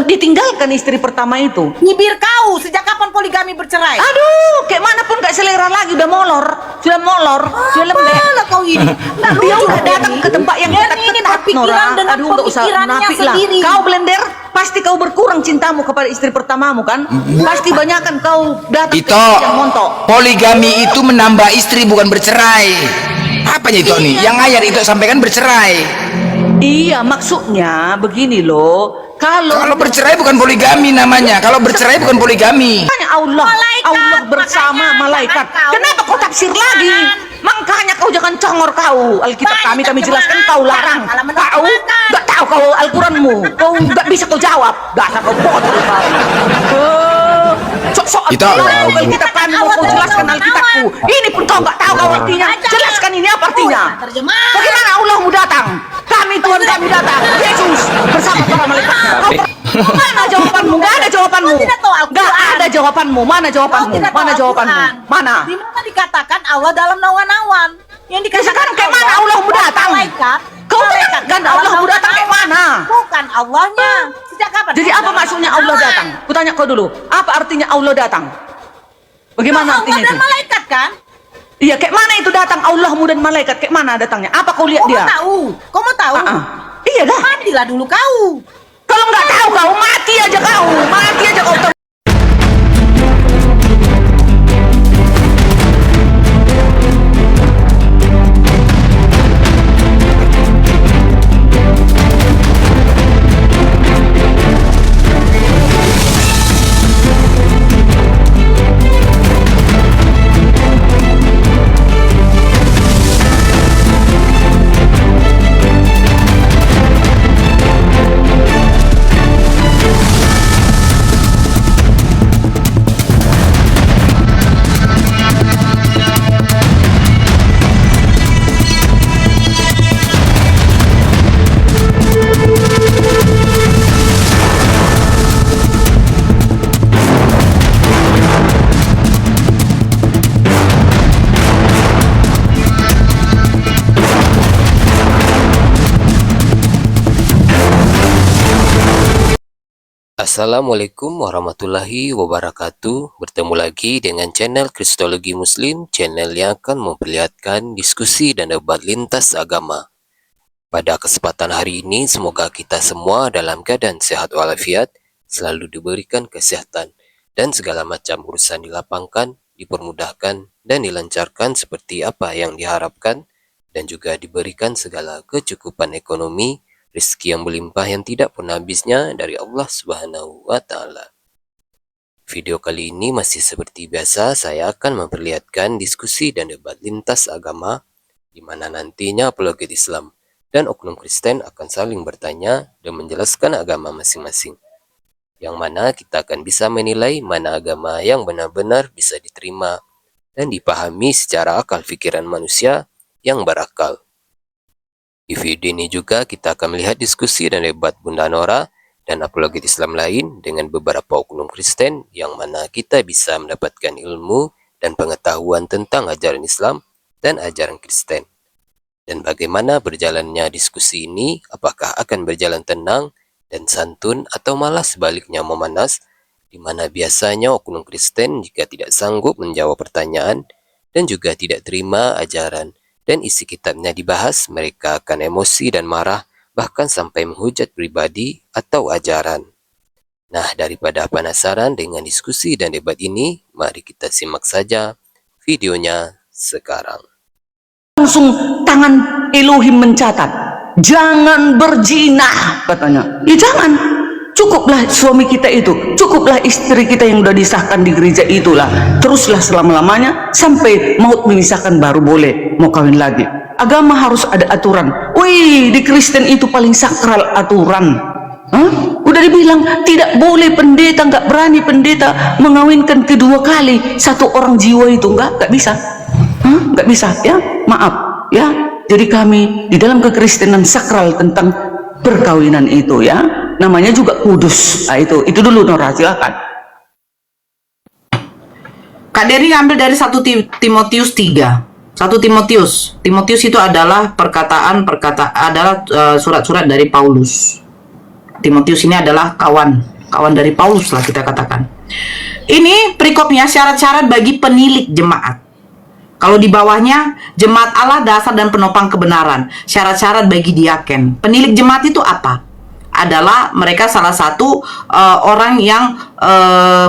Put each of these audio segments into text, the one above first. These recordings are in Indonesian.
ditinggalkan istri pertama itu? Bibir kau, sejak kapan poligami bercerai? Aduh, kayak mana pun gak selera lagi, udah molor, sudah lembek. Apalah kau ini? Dia udah datang ke tempat yang Dan ini berpikiran dengan Aduh, nggak usah pemikirannya munafik lah. sendiri. Kau blender, pasti kau berkurang cintamu kepada istri pertamamu kan? Pasti banyakan kau datang Itu ke yang montok. poligami itu menambah istri bukan bercerai. Apanya itu nih? Yang ayat itu sampaikan bercerai. Iya, maksudnya begini loh. Kalau bercerai bukan poligami namanya. Kalau bercerai bukan poligami. Makanya Allah bersama malaikat. Kenapa kau tafsir lagi? Makanya kau jangan congor kau. Alkitab kami jelaskan, kau larang. Kau nggak tahu kau Al-Quranmu. Kau nggak bisa kau jawab. Dasar kau bodoh kau. Sok-sok Itu Alkitab kami mau kau jelaskan Alkitabku. Ini pun kau nggak tahu kau artinya. Jelaskan ini apa artinya? Bagaimana Allahmu datang? Tuhan kami datang. Yesus bersama para malaikatnya. Mana jawabanmu? Nggak ada jawabanmu. Nggak ada jawabanmu. Mana jawabanmu? Mana jawabanmu? Mana? Di mana dikatakan Allah dalam nawan-nawan? Yang dikatakan Sekarang kayak mana Allahmu datang? Malaikat. Kau tekankan Allahmu datang kayak mana? Bukan Allahnya. Sejak kapan? Jadi apa maksudnya Allah datang? Kutanya kau dulu. Apa artinya Allah datang? Bagaimana artinya Allah itu? dan malaikat kan? Iya, kayak mana itu datang Allahmu dan malaikat? Kayak mana datangnya? Apa kau lihat Kau dia? mau tahu? Kau mau tahu? Iya dah. Matilah dulu kau. Kalau nggak tahu kau mati aja kau. Mati aja kau. Assalamualaikum warahmatullahi wabarakatuh. Bertemu lagi dengan channel Kristologi Muslim, channel yang akan memperlihatkan diskusi dan debat lintas agama. Pada kesempatan hari ini, semoga kita semua dalam keadaan sehat walafiat, selalu diberikan kesehatan, dan segala macam urusan dilapangkan, dipermudahkan, dan dilancarkan seperti apa yang diharapkan, dan juga diberikan segala kecukupan ekonomi, rezeki yang berlimpah yang tidak pernah habisnya dari Allah Subhanahu wa Ta'ala. Video kali ini masih seperti biasa, saya akan memperlihatkan diskusi dan debat lintas agama, di mana nantinya apologet Islam dan oknum Kristen akan saling bertanya dan menjelaskan agama masing-masing. Yang mana kita akan bisa menilai mana agama yang benar-benar bisa diterima dan dipahami secara akal pikiran manusia yang berakal. Di video ini juga kita akan melihat diskusi dan debat Bunda Nora dan apologet Islam lain dengan beberapa oknum Kristen yang mana kita bisa mendapatkan ilmu dan pengetahuan tentang ajaran Islam dan ajaran Kristen. Dan bagaimana berjalannya diskusi ini, apakah akan berjalan tenang dan santun atau malah sebaliknya memanas, di mana biasanya oknum Kristen jika tidak sanggup menjawab pertanyaan dan juga tidak terima ajaran dan isi kitabnya dibahas, mereka akan emosi dan marah, bahkan sampai menghujat pribadi atau ajaran. Nah, daripada penasaran dengan diskusi dan debat ini, mari kita simak saja videonya sekarang. Langsung tangan Elohim mencatat, jangan berzina katanya. Ya jangan. Cukuplah suami kita itu, cukuplah istri kita yang udah disahkan di gereja itulah. Teruslah selama-lamanya sampai maut memisahkan baru boleh mau kawin lagi. Agama harus ada aturan. Wih, di Kristen itu paling sakral aturan. Udah dibilang tidak boleh pendeta, nggak berani pendeta mengawinkan kedua kali satu orang jiwa itu, nggak bisa. Nggak bisa ya, maaf ya. Jadi kami di dalam kekristenan sakral tentang perkawinan itu ya. Namanya juga kudus. Nah, itu dulu Nora, silakan. Kak Dery ambil dari 1 Timotius 3. 1 Timotius itu adalah adalah surat-surat dari Paulus. Timotius ini adalah kawan dari Paulus lah kita katakan. Ini perikopnya syarat-syarat bagi penilik jemaat. Kalau di bawahnya, jemaat Allah dasar dan penopang kebenaran. Syarat-syarat bagi diaken. Penilik jemaat itu apa? Adalah mereka salah satu orang yang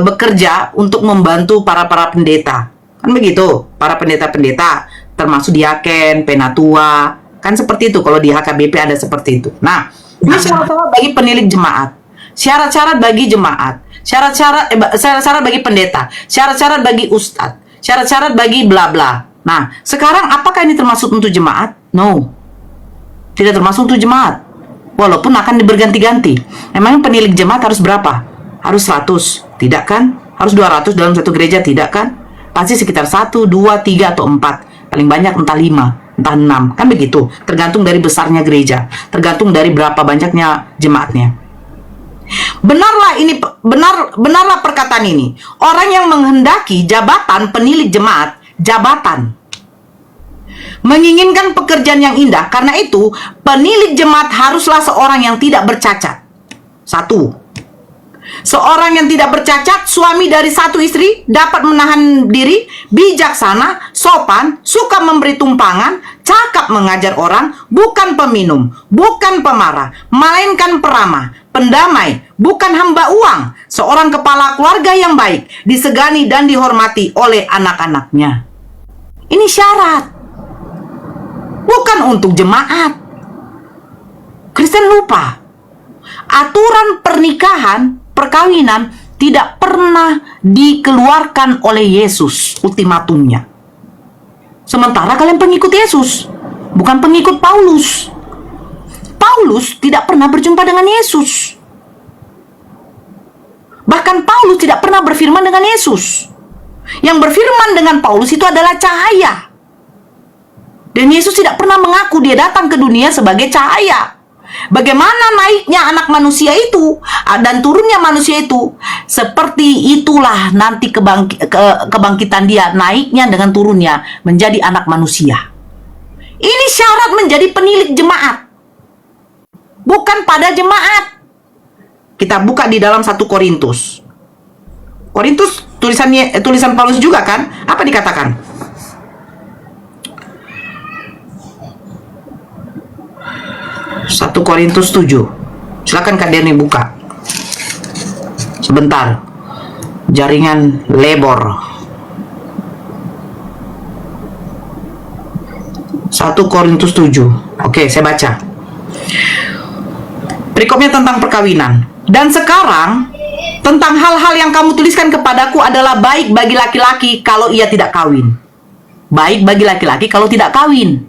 bekerja untuk membantu para pendeta. Kan begitu, para pendeta-pendeta termasuk diaken, penatua. Kan seperti itu, kalau di HKBP ada seperti itu. Nah, ini syarat-syarat bagi penilik jemaat. Syarat-syarat bagi jemaat. Syarat-syarat bagi pendeta. Syarat-syarat bagi ustadz. Syarat-syarat bagi bla bla. Nah, sekarang apakah ini termasuk untuk jemaat? No. Tidak termasuk untuk jemaat. Walaupun akan berganti-ganti. Emangnya penilik jemaat harus berapa? Harus 100? Tidak kan? Harus 200 dalam satu gereja? Tidak kan? Pasti sekitar 1, 2, 3, atau 4. Paling banyak entah 5, entah 6. Kan begitu. Tergantung dari besarnya gereja. Tergantung dari berapa banyaknya jemaatnya. Benarlah perkataan ini. Orang yang menghendaki jabatan penilik jemaat, jabatan, menginginkan pekerjaan yang indah. Karena itu, penilik jemaat haruslah seorang yang tidak bercacat. 1. Seorang yang tidak bercacat, suami dari 1 istri, dapat menahan diri, bijaksana, sopan, suka memberi tumpangan, cakap mengajar orang, bukan peminum, bukan pemarah, melainkan peramah, pendamai, bukan hamba uang, seorang kepala keluarga yang baik, disegani dan dihormati oleh anak-anaknya. Ini syarat. Bukan untuk jemaat. Kristen lupa. Aturan pernikahan, perkawinan tidak pernah dikeluarkan oleh Yesus ultimatumnya. Sementara kalian pengikut Yesus, bukan pengikut Paulus. Paulus tidak pernah berjumpa dengan Yesus. Bahkan Paulus tidak pernah berfirman dengan Yesus. Yang berfirman dengan Paulus itu adalah cahaya. Dan Yesus tidak pernah mengaku dia datang ke dunia sebagai cahaya. Bagaimana naiknya anak manusia itu dan turunnya manusia itu, seperti itulah nanti kebangkitan dia, naiknya dengan turunnya menjadi anak manusia. Ini syarat menjadi penilik jemaat, bukan pada jemaat. Kita buka di dalam 1 Korintus. Korintus tulisan Paulus juga kan? Apa dikatakan? 1 Korintus 7. Silakan Kak Derni buka. Sebentar. Jaringan lebor. 1 Korintus 7. Oke, saya baca. Perikopnya tentang perkawinan. Dan sekarang, tentang hal-hal yang kamu tuliskan kepadaku adalah baik bagi laki-laki kalau ia tidak kawin. Baik bagi laki-laki kalau tidak kawin.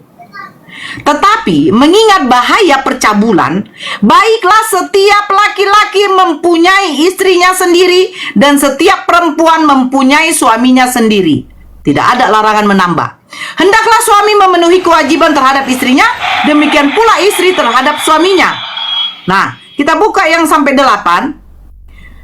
Tetapi mengingat bahaya percabulan, baiklah setiap laki-laki mempunyai istrinya sendiri dan setiap perempuan mempunyai suaminya sendiri. Tidak ada larangan menambah. Hendaklah suami memenuhi kewajiban terhadap istrinya, demikian pula istri terhadap suaminya. Nah, kita buka yang sampai 8.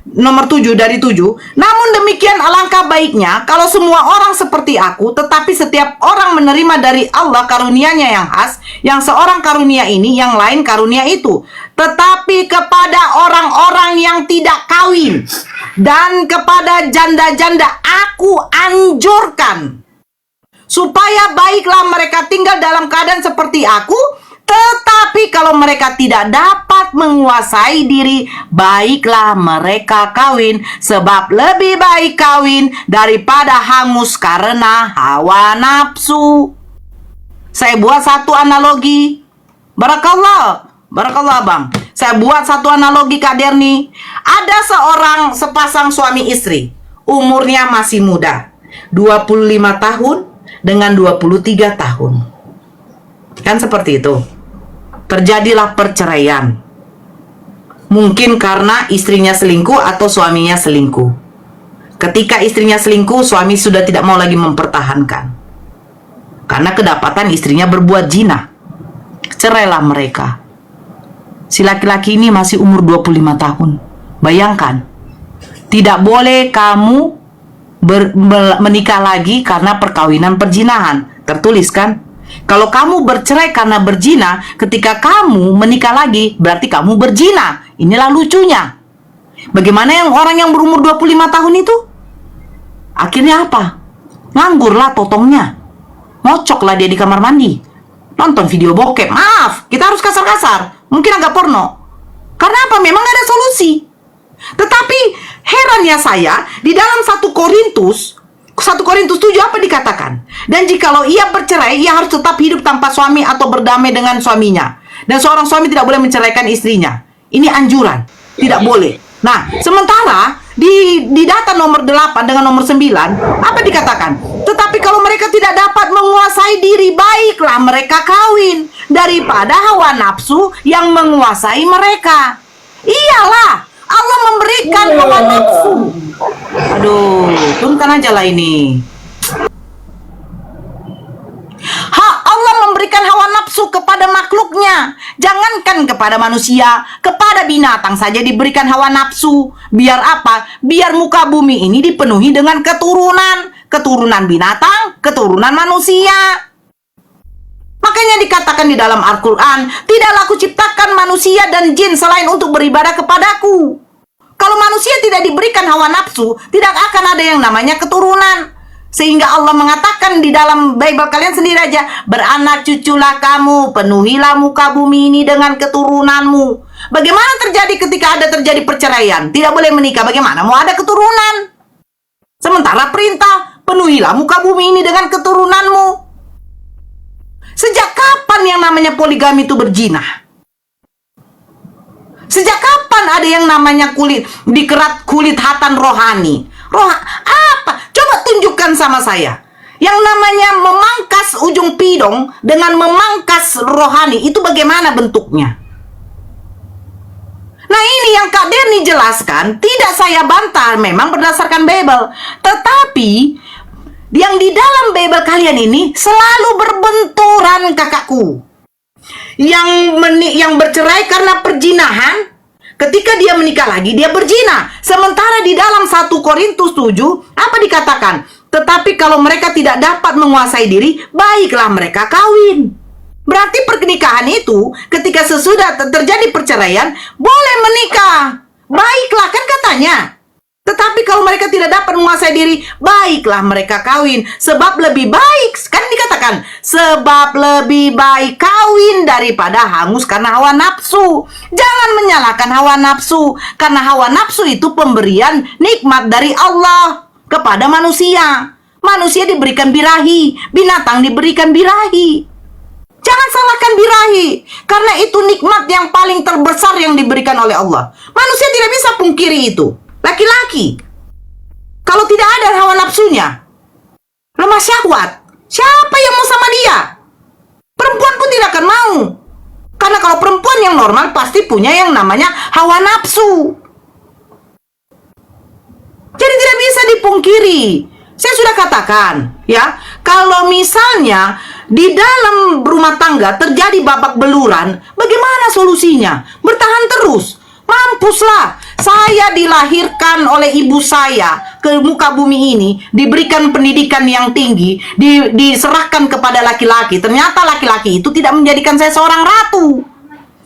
Nomor 7 dari 7. Namun demikian alangkah baiknya kalau semua orang seperti aku, tetapi setiap orang menerima dari Allah karunia-Nya yang khas, yang seorang karunia ini, yang lain karunia itu. Tetapi kepada orang-orang yang tidak kawin dan kepada janda-janda aku anjurkan, supaya baiklah mereka tinggal dalam keadaan seperti aku. Tetapi kalau mereka tidak dapat menguasai diri, baiklah mereka kawin, sebab lebih baik kawin daripada hangus karena hawa nafsu. Saya buat satu analogi. Barakallah bang. Saya buat satu analogi Kak Derni. Ada sepasang suami istri, umurnya masih muda, 25 tahun dengan 23 tahun. Kan seperti itu. Terjadilah perceraian. Mungkin karena istrinya selingkuh atau suaminya selingkuh. Ketika istrinya selingkuh, suami sudah tidak mau lagi mempertahankan. Karena kedapatan istrinya berbuat zina. Cerailah mereka. Si laki-laki ini masih umur 25 tahun. Bayangkan. Tidak boleh kamu menikah lagi karena perkawinan perzinahan. Tertulis kan? Kalau kamu bercerai karena berzina, ketika kamu menikah lagi, berarti kamu berzina. Inilah lucunya. Bagaimana yang orang yang berumur 25 tahun itu? Akhirnya apa? Nganggurlah potongnya. Ngocoklah dia di kamar mandi. Nonton video bokep. Maaf, kita harus kasar-kasar. Mungkin agak porno. Karena apa? Memang gak ada solusi. Tetapi herannya saya, di dalam 1 Korintus 7 apa dikatakan? Dan jikalau ia bercerai, ia harus tetap hidup tanpa suami atau berdamai dengan suaminya. Dan seorang suami tidak boleh menceraikan istrinya. Ini anjuran, tidak boleh. Nah, sementara di data nomor 8 dengan nomor 9, apa dikatakan? Tetapi kalau mereka tidak dapat menguasai diri, baiklah mereka kawin daripada hawa nafsu yang menguasai mereka. Iyalah, Allah memberikan hawa nafsu. Aduh, turunkan aja lah ini. Allah memberikan hawa nafsu kepada makhluknya. Jangankan kepada manusia, kepada binatang saja diberikan hawa nafsu. Biar apa? Biar muka bumi ini dipenuhi dengan keturunan. Keturunan binatang, keturunan manusia. Makanya dikatakan di dalam Al-Quran, tidaklah aku ciptakan manusia dan jin selain untuk beribadah kepadaku. Kalau manusia tidak diberikan hawa nafsu, tidak akan ada yang namanya keturunan. Sehingga Allah mengatakan di dalam Bible kalian sendiri aja, beranak cuculah kamu, penuhilah muka bumi ini dengan keturunanmu. Bagaimana terjadi ketika ada terjadi perceraian? Tidak boleh menikah, bagaimana mau ada keturunan? Sementara perintah, penuhilah muka bumi ini dengan keturunanmu. Sejak kapan yang namanya poligami itu berzina? Sejak kapan ada yang namanya dikerat kulit hatan rohani? Apa? Coba tunjukkan sama saya. Yang namanya memangkas ujung pidong dengan memangkas rohani, itu bagaimana bentuknya? Nah, ini yang Kak Derni jelaskan, tidak saya bantah, memang berdasarkan Bible. Tetapi yang di dalam Bible kalian ini selalu berbenturan, kakakku. Yang bercerai karena perzinahan, ketika dia menikah lagi, dia berzina. Sementara di dalam 1 Korintus 7, apa dikatakan? Tetapi kalau mereka tidak dapat menguasai diri, baiklah mereka kawin. Berarti pernikahan itu, ketika sesudah terjadi perceraian, boleh menikah. Baiklah, kan katanya. Tetapi kalau mereka tidak dapat menguasai diri, baiklah mereka kawin. Sebab lebih baik, kan dikatakan, sebab lebih baik kawin daripada hangus karena hawa nafsu. Jangan menyalahkan hawa nafsu, karena hawa nafsu itu pemberian nikmat dari Allah kepada manusia. Manusia diberikan birahi, binatang diberikan birahi. Jangan salahkan birahi, karena itu nikmat yang paling terbesar yang diberikan oleh Allah. Manusia tidak bisa pungkiri itu. Laki-laki, kalau tidak ada hawa nafsunya, lemah syahwat, siapa yang mau sama dia? Perempuan pun tidak akan mau. Karena kalau perempuan yang normal pasti punya yang namanya hawa nafsu. Jadi tidak bisa dipungkiri. Saya sudah katakan, ya, kalau misalnya di dalam rumah tangga terjadi babak beluran, bagaimana solusinya? Bertahan terus. Mampuslah, saya dilahirkan oleh ibu saya ke muka bumi ini, diberikan pendidikan yang tinggi, diserahkan kepada laki-laki. Ternyata laki-laki itu tidak menjadikan saya seorang ratu.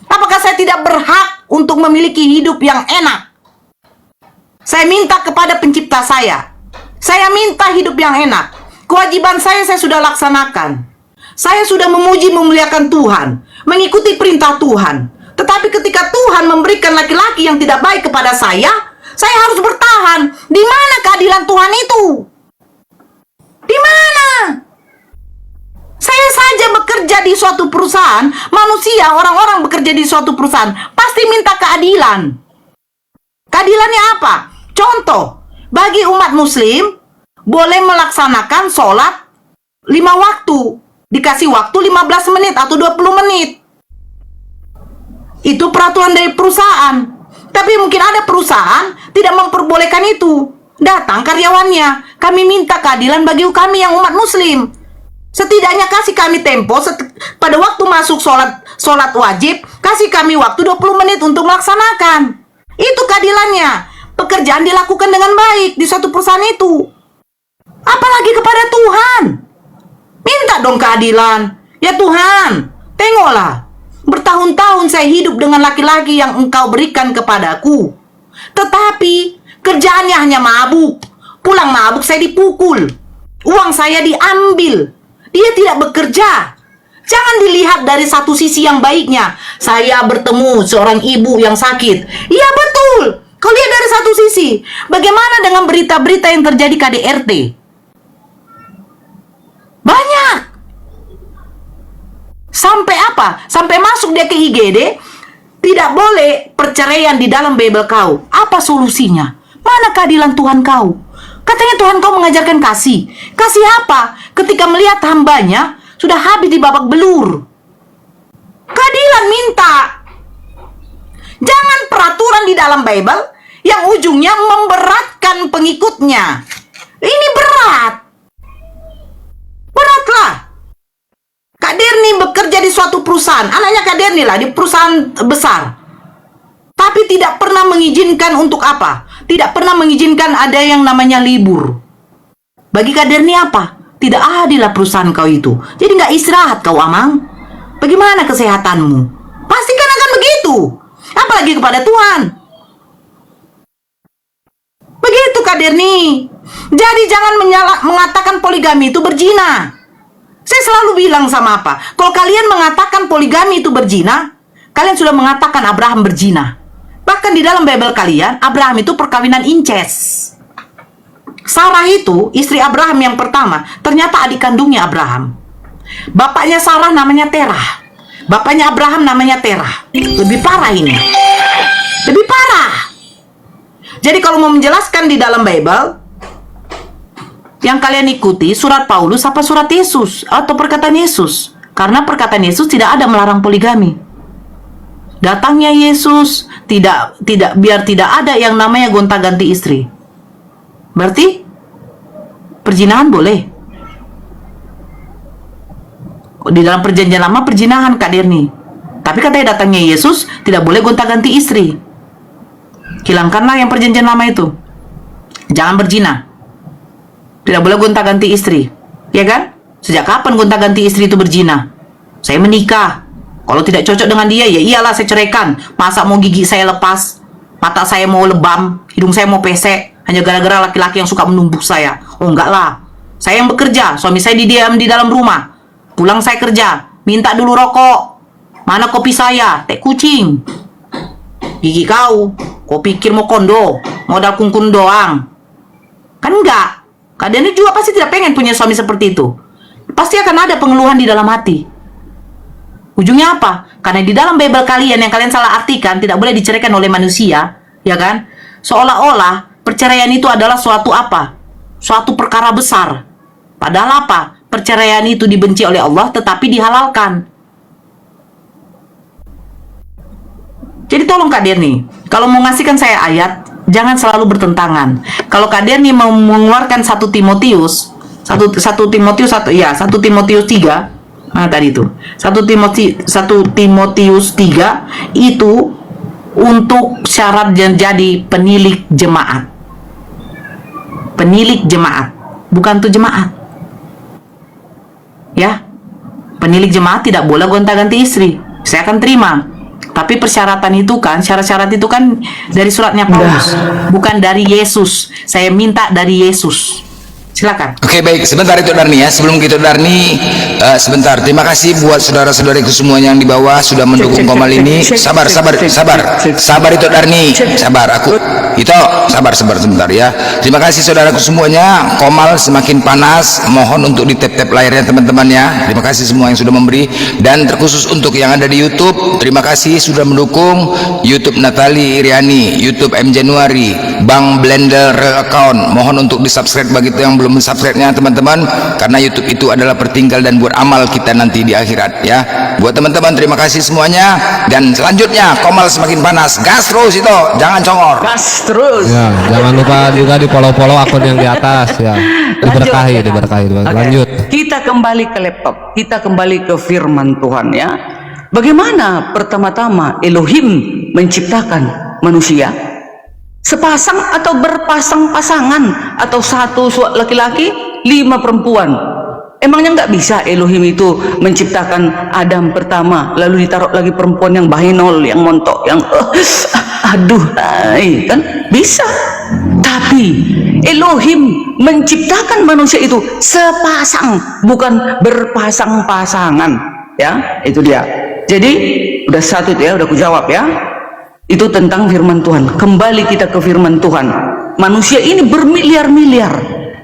Apakah saya tidak berhak untuk memiliki hidup yang enak? Saya minta kepada pencipta saya minta hidup yang enak. Kewajiban saya sudah laksanakan. Saya sudah memuji memuliakan Tuhan, mengikuti perintah Tuhan. Tetapi ketika Tuhan memberikan laki-laki yang tidak baik kepada saya harus bertahan. Di mana keadilan Tuhan itu? Di mana? Saya saja bekerja di suatu perusahaan, manusia, orang-orang bekerja di suatu perusahaan, pasti minta keadilan. Keadilannya apa? Contoh, bagi umat muslim, boleh melaksanakan sholat 5 waktu. Dikasih waktu 15 menit atau 20 menit. Itu peraturan dari perusahaan. Tapi mungkin ada perusahaan tidak memperbolehkan itu. Datang karyawannya, kami minta keadilan bagi kami yang umat muslim. Setidaknya kasih kami tempo pada waktu masuk sholat wajib, kasih kami waktu 20 menit untuk melaksanakan. Itu keadilannya. Pekerjaan dilakukan dengan baik di suatu perusahaan itu. Apalagi kepada Tuhan. Minta dong keadilan. Ya Tuhan, tengoklah. Bertahun-tahun saya hidup dengan laki-laki yang Engkau berikan kepadaku. Tetapi kerjaannya hanya mabuk. Pulang mabuk saya dipukul. Uang saya diambil. Dia tidak bekerja. Jangan dilihat dari satu sisi yang baiknya. Saya bertemu seorang ibu yang sakit. Iya betul. Kau lihat dari satu sisi. Bagaimana dengan berita-berita yang terjadi KDRT? Banyak. Sampai apa? Sampai masuk dia ke IGD. Tidak boleh perceraian di dalam Bible kau. Apa solusinya? Mana keadilan Tuhan kau? Katanya Tuhan kau mengajarkan kasih. Kasih apa? Ketika melihat hambanya sudah habis di babak belur. Keadilan minta. Jangan peraturan di dalam Bible yang ujungnya memberatkan pengikutnya. Ini berat. Beratlah. Kak Derni bekerja di suatu perusahaan. Anaknya Kak Derni lah di perusahaan besar. Tapi tidak pernah mengizinkan untuk apa? Tidak pernah mengizinkan ada yang namanya libur. Bagi Kak Derni apa? Tidak adil lah perusahaan kau itu. Jadi nggak istirahat kau, Amang. Bagaimana kesehatanmu? Pastikan akan begitu. Apalagi kepada Tuhan. Begitu Kak Derni. Jadi jangan mengatakan poligami itu berzina. Saya selalu bilang sama apa? Kalau kalian mengatakan poligami itu berzina, kalian sudah mengatakan Abraham berzina. Bahkan di dalam Bible kalian, Abraham itu perkawinan incest. Sarah itu, istri Abraham yang pertama, ternyata adik kandungnya Abraham. Bapaknya Sarah namanya Terah. Bapaknya Abraham namanya Terah. Lebih parah ini. Lebih parah. Jadi kalau mau menjelaskan di dalam Bible, yang kalian ikuti surat Paulus apa surat Yesus atau perkataan Yesus? Karena perkataan Yesus tidak ada melarang poligami. Datangnya Yesus biar tidak ada yang namanya gonta-ganti istri. Berarti perzinahan boleh. Di dalam perjanjian lama perzinahan Kak Derni. Tapi katanya datangnya Yesus tidak boleh gonta-ganti istri. Hilangkanlah yang perjanjian lama itu. Jangan berzina. Tidak boleh gonta-ganti istri. Ya kan? Sejak kapan gonta-ganti istri itu berzina? Saya menikah. Kalau tidak cocok dengan dia, ya iyalah saya ceraikan. Masa mau gigi saya lepas? Mata saya mau lebam? Hidung saya mau pesek? Hanya gara-gara laki-laki yang suka menumbuk saya? Oh enggak lah. Saya yang bekerja. Suami saya didiam di dalam rumah. Pulang saya kerja. Minta dulu rokok. Mana kopi saya? Teh kucing. Gigi kau. Kau pikir mau kondo? Modal kungkun doang. Kan enggak. Kalian juga pasti tidak pengen punya suami seperti itu. Pasti akan ada pengeluhan di dalam hati. Ujungnya apa? Karena di dalam Bible kalian yang kalian salah artikan tidak boleh diceraikan oleh manusia, ya kan? Seolah-olah perceraian itu adalah suatu apa? Suatu perkara besar. Padahal apa? Perceraian itu dibenci oleh Allah tetapi dihalalkan. Jadi tolong Kak Derni, kalau mau ngasihkan saya ayat, jangan selalu bertentangan. Kalau Kak Derni mau mengeluarkan 1 Timotius 3, mana tadi itu? 1 Timotius 3 itu untuk syarat jadi penilik jemaat. Penilik jemaat, bukan tuh jemaat. Ya. Penilik jemaat tidak boleh gonta-ganti istri. Saya akan terima. Tapi persyaratan itu kan, syarat-syarat itu kan dari suratnya Paulus, bukan dari Yesus. Saya minta dari Yesus. Silakan. Oke, baik, sebentar itu Darni ya. Sebelum kita Darni, sebentar. Terima kasih buat saudara-saudariku semua yang di bawah sudah mendukung Komal ini. Sabar itu Darni. Sabar, aku itu sabar sebentar ya. Terima kasih saudaraku semuanya. Komal semakin panas. Mohon untuk di tap layarnya teman-teman ya. Terima kasih semua yang sudah memberi, dan terkhusus untuk yang ada di YouTube, terima kasih sudah mendukung YouTube Natali Iriani, YouTube M Januari, Bang Blender account. Mohon untuk di-subscribe bagi yang belum subscribe-nya teman-teman, karena YouTube itu adalah pertinggal dan buat amal kita nanti di akhirat ya. Buat teman-teman terima kasih semuanya, dan selanjutnya Komal semakin panas, gas terus itu, jangan congor, Gas terus. Ya, jangan lupa juga di follow akun yang di atas ya. Diberkahi. Oke. Lanjut. Kita kembali ke laptop, kita kembali ke firman Tuhan ya. Bagaimana pertama-tama Elohim menciptakan manusia? Sepasang atau berpasang-pasangan, atau 1 laki-laki 5 perempuan. Emangnya nggak bisa Elohim itu menciptakan Adam pertama, lalu ditaruh lagi perempuan yang bahinol, yang montok, yang aduh, kan bisa. Tapi Elohim menciptakan manusia itu sepasang, bukan berpasang-pasangan. Ya, itu dia. Jadi udah satu itu ya, udah aku jawab ya. Itu tentang firman Tuhan. Kembali kita ke firman Tuhan. Manusia ini bermiliar-miliar,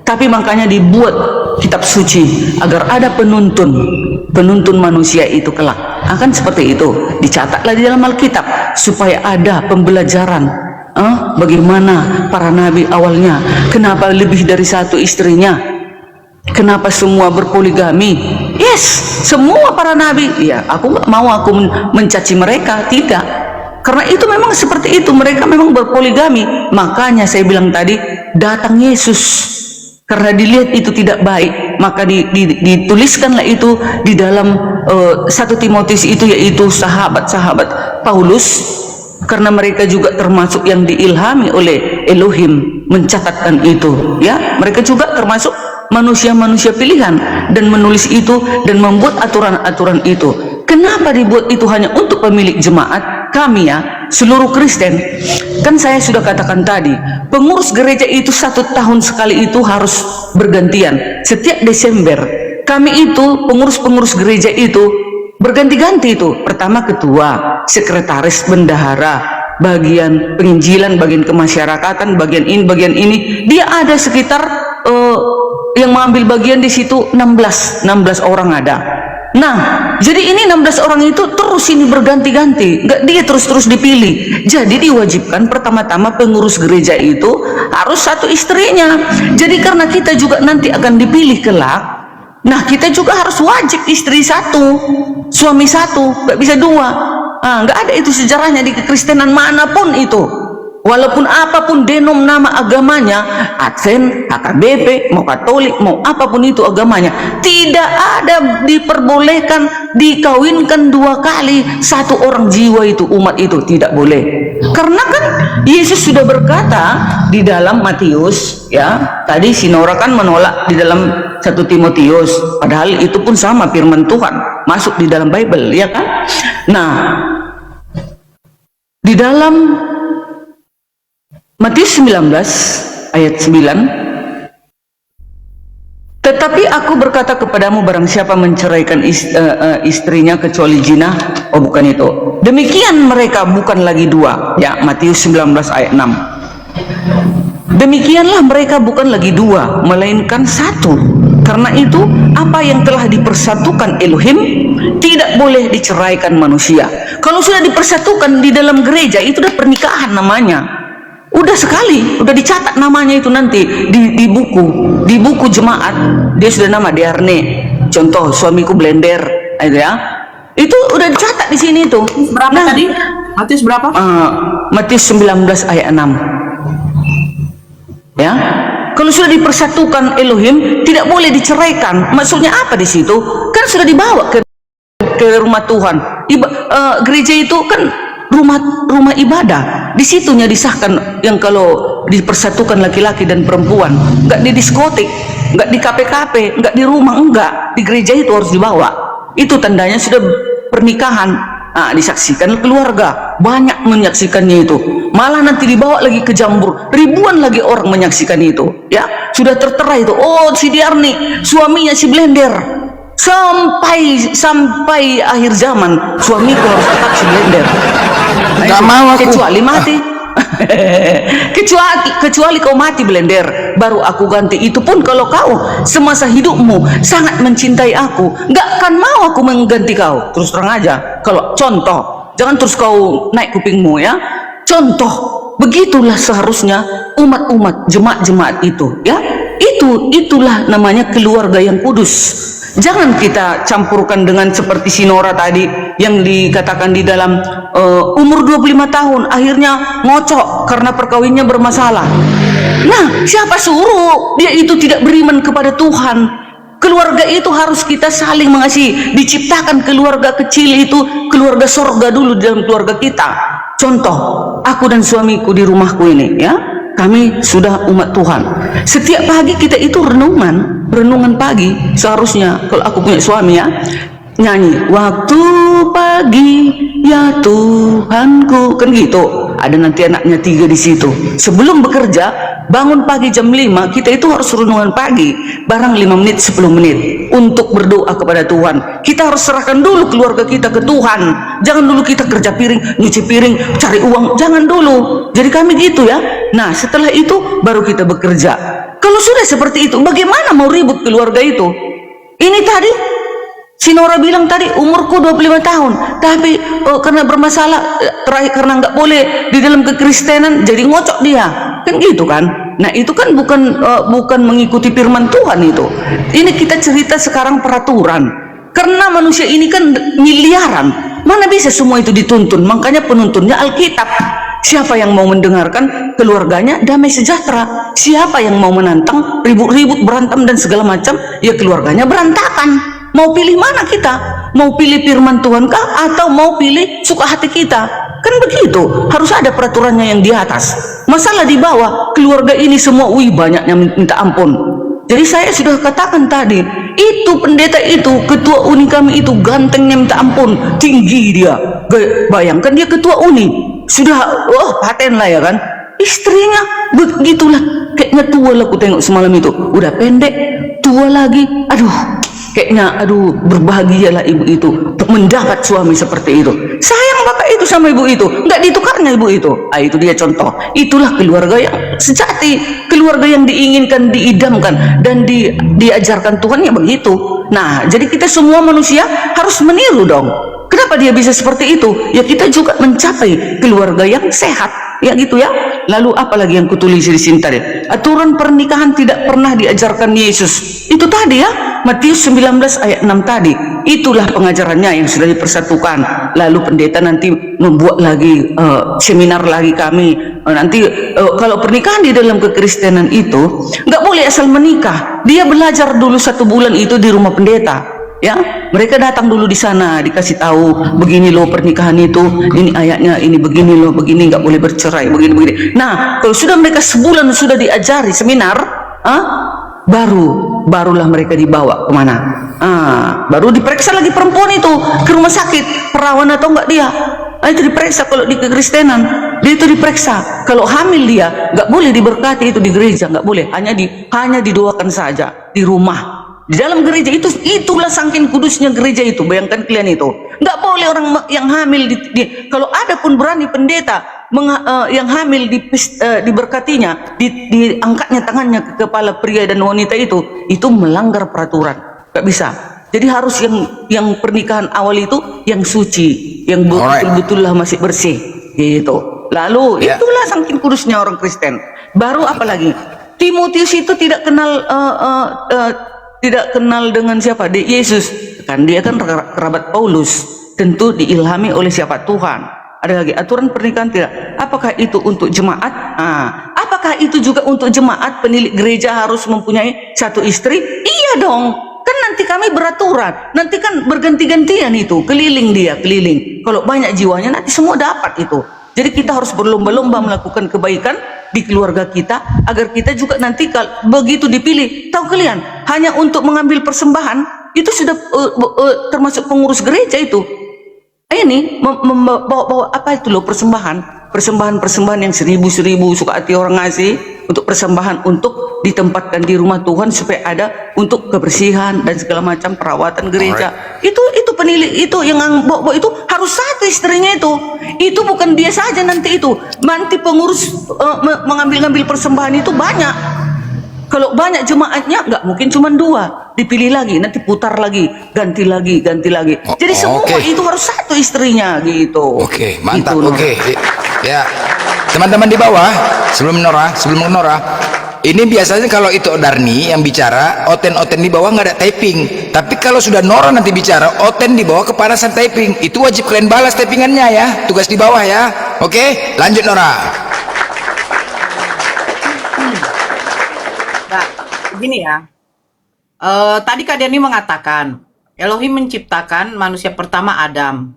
tapi makanya dibuat kitab suci agar ada penuntun manusia itu kelak. Akan seperti itu, dicatatlah di dalam Alkitab supaya ada pembelajaran bagaimana para nabi awalnya, kenapa lebih dari satu istrinya, kenapa semua berpoligami. Yes, semua para nabi. Ya, aku nggak mau aku mencaci mereka, tidak, karena itu memang seperti itu, mereka memang berpoligami. Makanya saya bilang tadi, datang Yesus karena dilihat itu tidak baik, maka dituliskanlah itu di dalam 1 Timotius itu, yaitu sahabat-sahabat Paulus, karena mereka juga termasuk yang diilhami oleh Elohim mencatatkan itu, ya. Mereka juga termasuk manusia-manusia pilihan dan menulis itu dan membuat aturan-aturan itu. Kenapa dibuat itu hanya untuk pemilik jemaat? Kami ya, seluruh Kristen, kan saya sudah katakan tadi, pengurus gereja itu 1 tahun sekali itu harus bergantian. Setiap Desember kami itu, pengurus-pengurus gereja itu berganti-ganti itu. Pertama ketua, sekretaris, bendahara, bagian penginjilan, bagian kemasyarakatan, bagian ini. Dia ada sekitar yang mengambil bagian di situ 16 orang ada. Nah, jadi ini 16 orang itu terus ini berganti-ganti, nggak dia terus-terus dipilih. Jadi diwajibkan pertama-tama pengurus gereja itu harus satu istrinya. Jadi karena kita juga nanti akan dipilih kelak, nah kita juga harus wajib istri satu, suami satu, nggak bisa dua. Nggak ada itu sejarahnya di kekristenan manapun itu. Walaupun apapun denom nama agamanya, Advent, HKBP, mau Katolik, mau apapun itu agamanya, tidak ada diperbolehkan dikawinkan 2 kali satu orang jiwa itu, umat itu tidak boleh. Karena kan Yesus sudah berkata di dalam Matius, ya, tadi si Nora kan menolak di dalam 1 Timotius, padahal itu pun sama firman Tuhan, masuk di dalam Bible, ya kan? Nah, di dalam Matius 19 ayat 9, tetapi aku berkata kepadamu, barang siapa menceraikan istrinya kecuali zina, oh bukan itu, demikian mereka bukan lagi 2, ya, Matius 19 ayat 6. Demikianlah mereka bukan lagi 2, melainkan 1. Karena itu apa yang telah dipersatukan Elohim tidak boleh diceraikan manusia. Kalau sudah dipersatukan di dalam gereja, itu udah pernikahan namanya. Udah sekali, udah dicatat namanya itu nanti di buku jemaat, dia sudah nama Diarne. Contoh suamiku Blender, itu ya. Itu udah dicatat di sini itu. Berapa tadi? Matius berapa? Matius 19 ayat 6. Ya. Kalau sudah dipersatukan Elohim tidak boleh diceraikan. Maksudnya apa di situ? Kan sudah dibawa ke rumah Tuhan. Gereja itu kan rumah ibadah. Di situnya disahkan yang kalau dipersatukan laki-laki dan perempuan, nggak di diskotik, nggak di kafe-kafe, nggak di rumah, enggak, di gereja itu harus dibawa. Itu tandanya sudah pernikahan. Disaksikan keluarga, banyak menyaksikannya itu. Malah nanti dibawa lagi ke Jambur, ribuan lagi orang menyaksikan itu. Ya, sudah tertera itu. Oh, si Diarni, suaminya si Blender. Sampai akhir zaman suamiku harus tetap si Blender. Nggak mau aku. Kecuali mati. kecuali kau mati Blender, baru aku ganti. Itu pun kalau kau semasa hidupmu sangat mencintai aku, nggak akan mau aku mengganti kau. Terus terang aja. Kalau contoh, jangan terus kau naik kupingmu ya. Contoh, begitulah seharusnya umat-umat jemaat-jemaat itu ya. Itulah namanya keluarga yang kudus. Jangan kita campurkan dengan seperti Sinora tadi yang dikatakan di dalam umur 25 tahun akhirnya ngocok karena perkawinnya bermasalah. Nah, siapa suruh dia itu tidak beriman kepada Tuhan? Keluarga itu harus kita saling mengasihi. Diciptakan keluarga kecil itu keluarga sorga dulu di dalam keluarga kita. Contoh, aku dan suamiku di rumahku ini ya, kami sudah umat Tuhan. Setiap pagi kita itu renungan pagi seharusnya. Kalau aku punya suami ya, nyanyi waktu pagi ya Tuhanku, kan gitu. Ada nanti anaknya 3 di situ. Sebelum bekerja, bangun pagi jam 5, kita itu harus renungan pagi, barang 5 menit 10 menit untuk berdoa kepada Tuhan. Kita harus serahkan dulu keluarga kita ke Tuhan. Jangan dulu kita kerja piring, nyuci piring, cari uang, jangan dulu. Jadi kami gitu ya. Nah, setelah itu baru kita bekerja. Kalau sudah seperti itu, bagaimana mau ribut keluarga itu? Ini tadi si Nora bilang tadi umurku 25 tahun, tapi karena bermasalah terakhir karena nggak boleh di dalam kekristenan jadi ngocok dia, kan gitu kan? Nah itu kan bukan mengikuti firman Tuhan itu. Ini kita cerita sekarang peraturan, karena manusia ini kan miliaran, mana bisa semua itu dituntun? Makanya penuntunnya Alkitab. Siapa yang mau mendengarkan, keluarganya damai sejahtera. Siapa yang mau menantang, ribut-ribut, berantem dan segala macam, ya keluarganya berantakan. Mau pilih mana kita? Mau pilih firman Tuhan kah atau mau pilih suka hati kita? Kan begitu, harus ada peraturannya yang di atas. Masalah di bawah, keluarga ini semua banyaknya minta ampun. Jadi saya sudah katakan tadi, itu pendeta itu, ketua uni kami itu gantengnya minta ampun, tinggi dia. Bayangkan dia ketua uni, sudah paten lah ya kan. Istrinya begitulah, kayaknya tua lah aku tengok semalam itu, udah pendek, tua lagi. Kayaknya berbahagialah ibu itu mendapat suami seperti itu. Sayang bapak itu sama ibu itu, nggak ditukarnya ibu itu. Itu dia contoh. Itulah keluarga yang sejati, keluarga yang diinginkan, diidamkan dan diajarkan Tuhan ya begitu. Nah, jadi kita semua manusia harus meniru dong. Kenapa dia bisa seperti itu? Ya kita juga mencapai keluarga yang sehat, ya gitu ya. Lalu apalagi yang kutulis di sini tadi? Aturan pernikahan tidak pernah diajarkan Yesus. Itu tadi ya, Matius 19 ayat 6 tadi. Itulah pengajarannya yang sudah dipersatukan. Lalu pendeta nanti membuat lagi seminar lagi kami. Nanti kalau pernikahan di dalam kekristenan itu nggak boleh asal menikah. Dia belajar dulu 1 bulan itu di rumah pendeta. Ya, mereka datang dulu di sana, dikasih tahu begini loh pernikahan itu, ini ayatnya, ini begini loh, begini nggak boleh bercerai, begini. Nah, kalau sudah mereka sebulan sudah diajari seminar, barulah mereka dibawa kemana? Baru diperiksa lagi perempuan itu ke rumah sakit, perawan atau enggak dia? Itu diperiksa kalau di kekristenan, dia itu diperiksa. Kalau hamil dia nggak boleh diberkati itu di gereja, nggak boleh, hanya didoakan saja di rumah. Di dalam gereja itulah saking kudusnya gereja itu. Bayangkan kalian itu, nggak boleh orang yang hamil kalau ada pun berani pendeta yang hamil diberkatinya, diangkatnya tangannya ke kepala pria dan wanita itu melanggar peraturan, nggak bisa. Jadi harus yang pernikahan awal itu yang suci, yang betul-betullah masih bersih gitu. Lalu itulah saking kudusnya orang Kristen. Baru apalagi Timotius itu tidak kenal dengan siapa? Yesus. Kan dia kan kerabat Paulus. Tentu diilhami oleh siapa? Tuhan. Ada lagi aturan pernikahan tidak? Apakah itu untuk jemaat? Apakah itu juga untuk jemaat penilik gereja harus mempunyai 1 istri? Iya dong. Kan nanti kami beraturan. Nanti kan berganti-gantian itu. Keliling. Kalau banyak jiwanya nanti semua dapat itu. Jadi kita harus berlomba-lomba melakukan kebaikan di keluarga kita agar kita juga nanti begitu dipilih. Tahu kalian, hanya untuk mengambil persembahan itu sudah termasuk pengurus gereja itu. Ini bawa apa itu loh, persembahan yang 1000 suka hati orang ngasih untuk persembahan untuk ditempatkan di rumah Tuhan supaya ada untuk kebersihan dan segala macam perawatan gereja. Itu penilik itu yang bawa itu harus 1 istrinya itu bukan dia saja nanti itu. Nanti pengurus mengambil persembahan itu banyak. Kalau banyak jemaatnya nggak mungkin cuma 2, dipilih lagi, nanti putar lagi, ganti lagi. Jadi semua itu harus 1 istrinya gitu. Mantap. Gitu, Ya, teman-teman di bawah, sebelum Nora, ini biasanya kalau itu Darni yang bicara, Oten di bawah nggak ada typing. Tapi kalau sudah Nora nanti bicara, Oten di bawah kepanasan typing. Itu wajib kalian balas typingannya ya, tugas di bawah ya. Oke, lanjut Nora. Nah, begini ya. Tadi Kak Dani mengatakan Elohim menciptakan manusia pertama Adam,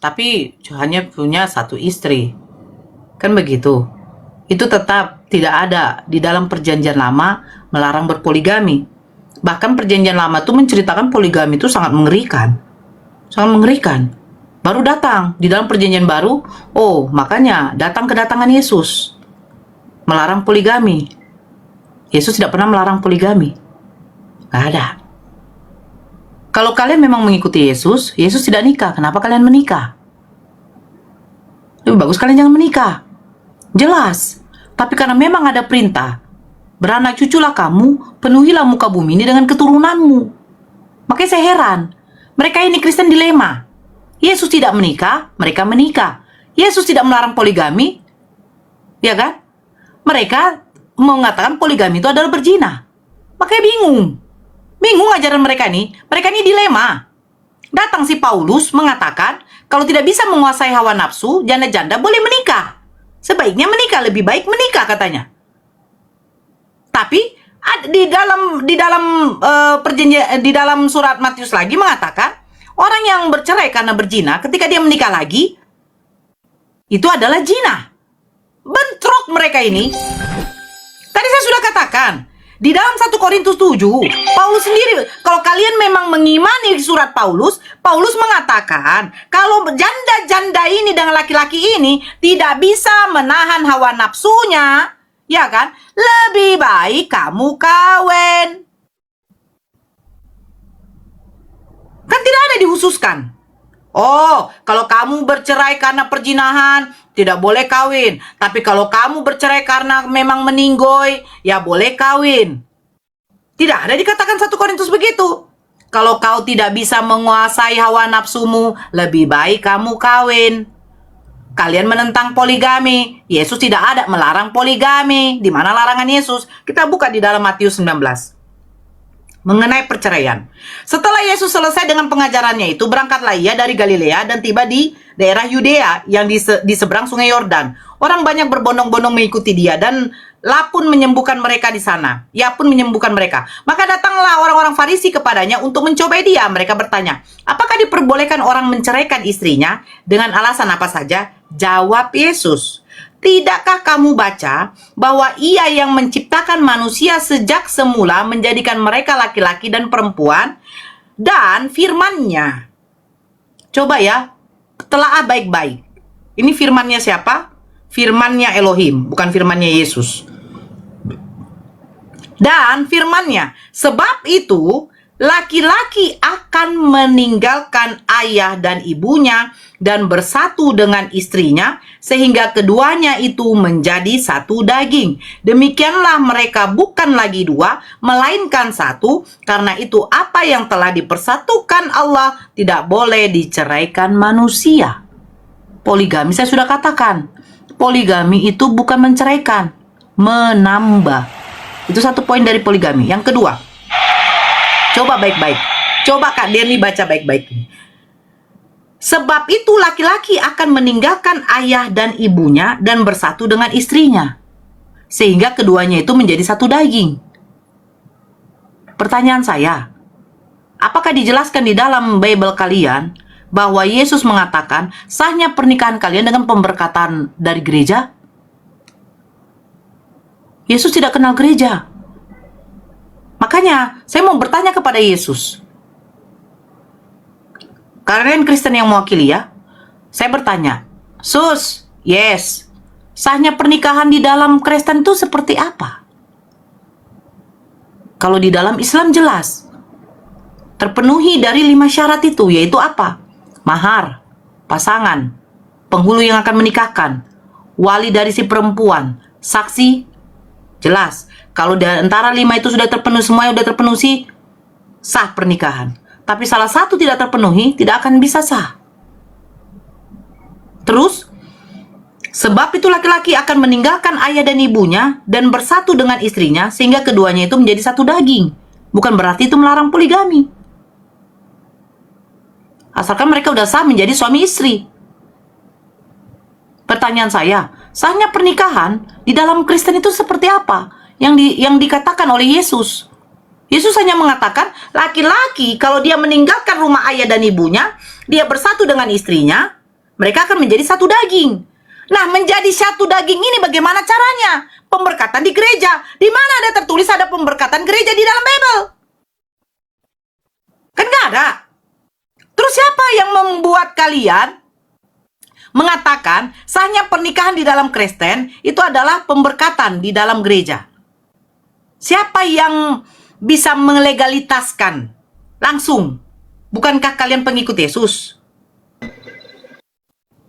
tapi hanya punya 1 istri. Kan begitu. Itu tetap tidak ada di dalam perjanjian lama melarang berpoligami. Bahkan perjanjian lama itu menceritakan poligami itu sangat mengerikan. Sangat mengerikan. Baru datang di dalam perjanjian baru, oh makanya datang kedatangan Yesus. Melarang poligami. Yesus tidak pernah melarang poligami. Gak ada. Kalau kalian memang mengikuti Yesus, Yesus tidak nikah. Kenapa kalian menikah? Lebih bagus kalian jangan menikah. Jelas. Tapi karena memang ada perintah, beranak cuculah kamu, penuhilah muka bumi ini dengan keturunanmu. Makanya saya heran. Mereka ini Kristen dilema. Yesus tidak menikah, mereka menikah. Yesus tidak melarang poligami, ya kan? Mereka mengatakan poligami itu adalah berzina. Makanya bingung. Bingung ajaran mereka nih. Mereka ini dilema. Datang si Paulus mengatakan, kalau tidak bisa menguasai hawa nafsu, janda-janda boleh menikah. Sebaiknya menikah, lebih baik menikah katanya. Tapi di dalam surat Matius lagi mengatakan orang yang bercerai karena berzina ketika dia menikah lagi itu adalah zina. Bentrok mereka ini. Tadi saya sudah katakan di dalam 1 Korintus 7 Paulus sendiri, kalau kalian memang mengimani surat Paulus, Paulus mengatakan kalau janda-janda ini dengan laki-laki ini tidak bisa menahan hawa nafsunya, ya kan? Lebih baik kamu kawin. Kan tidak ada dihususkan. Oh, kalau kamu bercerai karena perzinahan, tidak boleh kawin. Tapi kalau kamu bercerai karena memang meninggoy, ya boleh kawin. Tidak ada dikatakan 1 Korintus begitu. Kalau kau tidak bisa menguasai hawa nafsumu, lebih baik kamu kawin. Kalian menentang poligami. Yesus tidak ada melarang poligami. Di mana larangan Yesus? Kita buka di dalam Matius 19. Mengenai perceraian. Setelah Yesus selesai dengan pengajarannya itu, berangkatlah ia dari Galilea dan tiba di daerah Yudea yang di seberang sungai Yordan. Orang banyak berbondong-bondong mengikuti dia dan La pun menyembuhkan mereka di sana. Ia pun menyembuhkan mereka. Maka datanglah orang-orang Farisi kepadanya untuk mencobai dia. Mereka bertanya, apakah diperbolehkan orang menceraikan istrinya dengan alasan apa saja? Jawab Yesus, tidakkah kamu baca bahwa Ia yang menciptakan manusia sejak semula menjadikan mereka laki-laki dan perempuan, dan firman-Nya. Coba ya, telaah baik-baik. Ini firman-Nya siapa? Firman-Nya Elohim, bukan firman-Nya Yesus. Dan firman-Nya, sebab itu laki-laki akan meninggalkan ayah dan ibunya dan bersatu dengan istrinya sehingga keduanya itu menjadi satu daging. Demikianlah mereka bukan lagi dua, melainkan satu. Karena itu apa yang telah dipersatukan Allah tidak boleh diceraikan manusia. Poligami saya sudah katakan. Poligami itu bukan menceraikan, menambah. Itu satu poin dari poligami. Yang kedua, coba baik-baik. Coba Kak Denny baca baik-baik. Sebab itu laki-laki akan meninggalkan ayah dan ibunya dan bersatu dengan istrinya. Sehingga keduanya itu menjadi satu daging. Pertanyaan saya, apakah dijelaskan di dalam Bible kalian bahwa Yesus mengatakan sahnya pernikahan kalian dengan pemberkatan dari gereja? Yesus tidak kenal gereja. Makanya saya mau bertanya kepada Yesus. Kalian Kristen yang mewakili ya. Saya bertanya, Sus, yes, sahnya pernikahan di dalam Kristen itu seperti apa? Kalau di dalam Islam jelas. Terpenuhi dari 5 syarat itu, yaitu apa? Mahar, pasangan, penghulu yang akan menikahkan, wali dari si perempuan, saksi. Jelas, kalau di antara 5 itu sudah terpenuhi, semuanya sudah terpenuhi, sah pernikahan. Tapi salah satu tidak terpenuhi, tidak akan bisa sah. Terus, sebab itu laki-laki akan meninggalkan ayah dan ibunya dan bersatu dengan istrinya sehingga keduanya itu menjadi satu daging. Bukan berarti itu melarang poligami. Asalkan mereka sudah sah menjadi suami istri. Pertanyaan saya, sahnya pernikahan di dalam Kristen itu seperti apa? Yang dikatakan oleh Yesus. Yesus hanya mengatakan, laki-laki kalau dia meninggalkan rumah ayah dan ibunya, dia bersatu dengan istrinya, mereka akan menjadi satu daging. Nah, menjadi satu daging ini bagaimana caranya? Pemberkatan di gereja. Di mana ada tertulis ada pemberkatan gereja di dalam Bible? Kan nggak ada. Terus siapa yang membuat kalian mengatakan sahnya pernikahan di dalam Kristen itu adalah pemberkatan di dalam gereja? Siapa yang bisa melegalitaskan langsung? Bukankah kalian pengikut Yesus?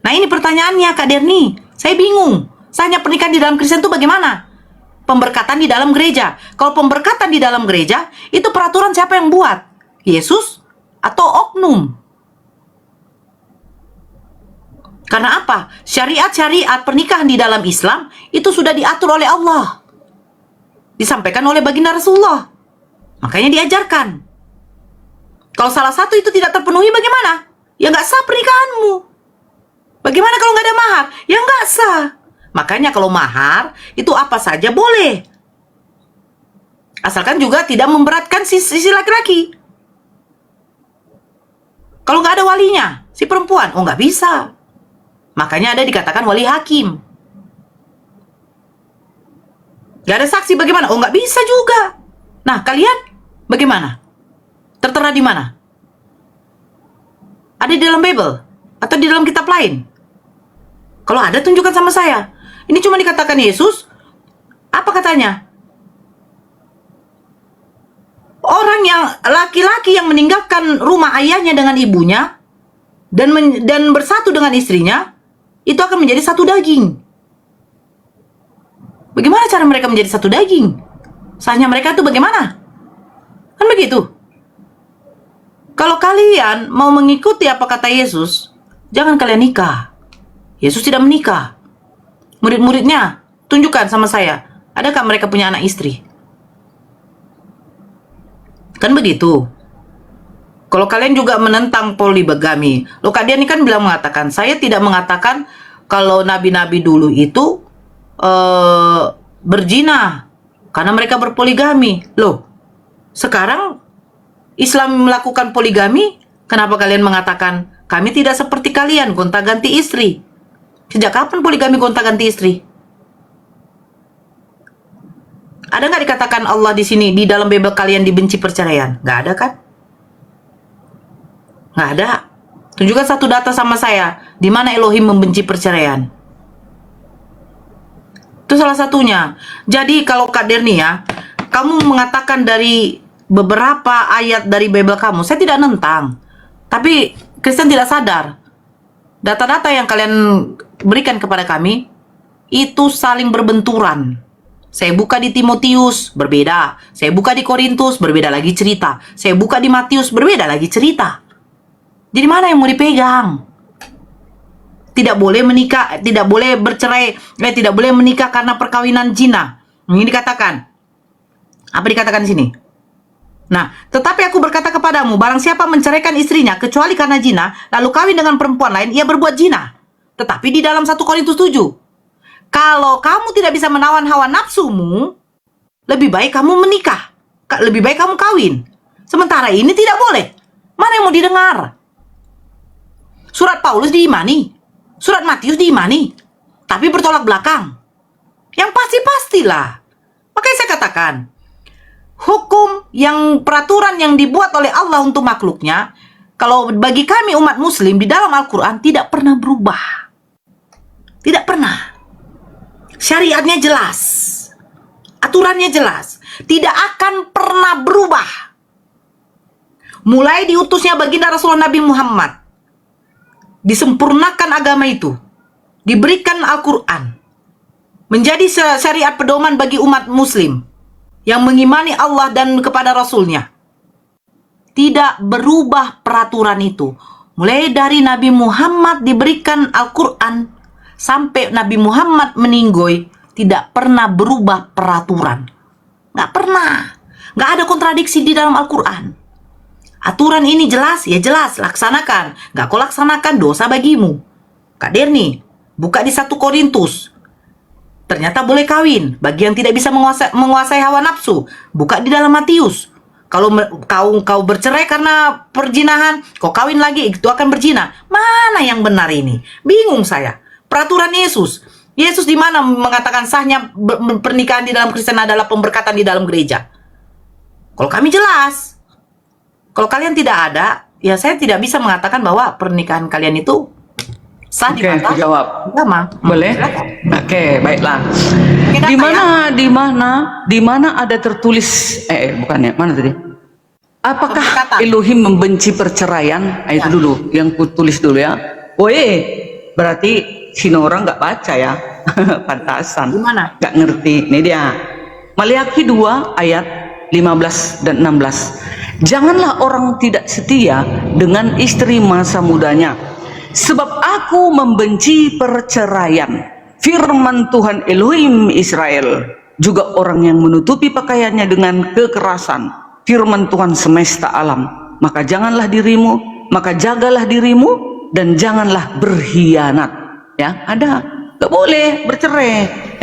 Nah, ini pertanyaannya Kak Derni. Saya bingung. Sahnya pernikahan di dalam Kristen itu bagaimana? Pemberkatan di dalam gereja. Kalau pemberkatan di dalam gereja, itu peraturan siapa yang buat? Yesus atau oknum? Karena apa? Syariat-syariat pernikahan di dalam Islam itu sudah diatur oleh Allah. Disampaikan oleh baginda Rasulullah. Makanya diajarkan. Kalau salah satu itu tidak terpenuhi bagaimana? Ya nggak sah pernikahanmu. Bagaimana kalau nggak ada mahar? Ya nggak sah. Makanya kalau mahar itu apa saja boleh. Asalkan juga tidak memberatkan sisi laki-laki. Kalau nggak ada walinya, si perempuan, oh nggak bisa. Makanya ada dikatakan wali hakim. Nggak ada saksi bagaimana? Oh nggak bisa juga. Nah kalian bagaimana? Tertera di mana? Ada di dalam Bible? Atau di dalam kitab lain? Kalau ada tunjukkan sama saya. Ini cuma dikatakan Yesus. Apa katanya? Orang yang laki-laki yang meninggalkan rumah ayahnya dengan ibunya dan bersatu dengan istrinya, itu akan menjadi satu daging. Bagaimana cara mereka menjadi satu daging? Sahnya mereka itu bagaimana? Kan begitu. Kalau kalian mau mengikuti apa kata Yesus, jangan kalian nikah. Yesus tidak menikah. Murid-muridnya, tunjukkan sama saya. Adakah mereka punya anak istri? Kan begitu. Kalau kalian juga menentang poligami, loh Kak Dian ini kan bilang mengatakan, saya tidak mengatakan kalau nabi-nabi dulu itu berzina karena mereka berpoligami. Loh, sekarang Islam melakukan poligami, kenapa kalian mengatakan kami tidak seperti kalian gonta-ganti istri? Sejak kapan poligami gonta-ganti istri? Ada nggak dikatakan Allah di sini di dalam Bible kalian dibenci perceraian? Nggak ada kan? Nggak ada. Tunjukkan satu data sama saya. Di mana Elohim membenci perceraian? Itu salah satunya. Jadi kalau Kak Derni ya, kamu mengatakan dari beberapa ayat dari Bible kamu, saya tidak nentang. Tapi Kristen tidak sadar. Data-data yang kalian berikan kepada kami, itu saling berbenturan. Saya buka di Timotius, berbeda. Saya buka di Korintus, berbeda lagi cerita. Saya buka di Matius, berbeda lagi cerita. Jadi mana yang mau dipegang? Tidak boleh menikah, tidak boleh bercerai, tidak boleh menikah karena perkawinan zina. Ini dikatakan. Apa dikatakan di sini? Nah, tetapi aku berkata kepadamu, barang siapa menceraikan istrinya kecuali karena zina, lalu kawin dengan perempuan lain, ia berbuat zina. Tetapi di dalam 1 Korintus 7, kalau kamu tidak bisa menawan hawa nafsumu, lebih baik kamu menikah. Lebih baik kamu kawin. Sementara ini tidak boleh. Mana yang mau didengar? Surat Paulus diimani. Surat Matius diimani. Tapi bertolak belakang. Yang pasti-pastilah. Makanya saya katakan, hukum yang peraturan yang dibuat oleh Allah untuk makhluknya, kalau bagi kami umat muslim di dalam Al-Quran tidak pernah berubah. Tidak pernah. Syariatnya jelas, aturannya jelas, tidak akan pernah berubah. Mulai diutusnya baginda Rasulullah Nabi Muhammad, disempurnakan agama itu, diberikan Al-Quran, menjadi syariat pedoman bagi umat muslim yang mengimani Allah dan kepada Rasulnya. Tidak berubah peraturan itu. Mulai dari Nabi Muhammad diberikan Al-Quran, sampai Nabi Muhammad meninggoy, tidak pernah berubah peraturan. Nggak pernah. Nggak ada kontradiksi di dalam Al-Quran. Aturan ini jelas, ya jelas, laksanakan. Nggak kau laksanakan, dosa bagimu. Kak Derni, buka di 1 Korintus. Ternyata boleh kawin. Bagi yang tidak bisa menguasai hawa nafsu, buka di dalam Matius. Kalau kau bercerai karena perzinahan, kau kawin lagi, itu akan berzina. Mana yang benar ini? Bingung saya. peraturan Yesus. Yesus di mana mengatakan sahnya pernikahan di dalam Kristen adalah pemberkatan di dalam gereja? Kalau kami jelas. Kalau kalian tidak ada, ya saya tidak bisa mengatakan bahwa pernikahan kalian itu sah di Oke, mata aku jawab. agama. Boleh? Silakan. Oke, baiklah. Pakai data, Di mana ada tertulis bukannya, mana tadi? Apakah Pemberkatan. Elohim membenci perceraian? Itu Ya. dulu, yang ku tulis dulu ya. Berarti si Nora nggak baca ya. Pantasan. Gimana? Nggak ngerti. Ini dia. Maliaki 2 ayat 15 dan 16. Janganlah orang tidak setia dengan istri masa mudanya, sebab aku membenci perceraian. Firman Tuhan Elohim Israel, juga orang yang menutupi pakaiannya dengan kekerasan. Firman Tuhan semesta alam. Maka janganlah dirimu, maka jagalah dirimu, dan janganlah berkhianat. Ya, ada, nggak boleh bercerai.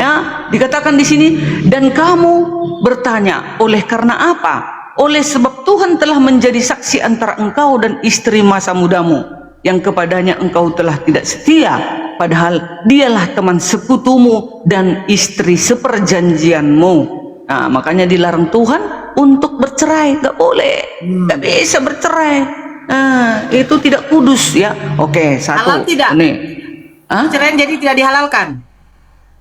Ya, dikatakan di sini, dan kamu bertanya, oleh karena apa? Oleh sebab Tuhan telah menjadi saksi antara engkau dan istri masa mudamu, yang kepadanya engkau telah tidak setia, padahal dialah teman sekutumu dan istri seperjanjianmu. Nah, makanya dilarang Tuhan untuk bercerai, nggak boleh, nggak bisa bercerai. Nah, itu tidak kudus ya. Oke, satu. Halal tidak? Nih. Hah? Perceraian jadi tidak dihalalkan.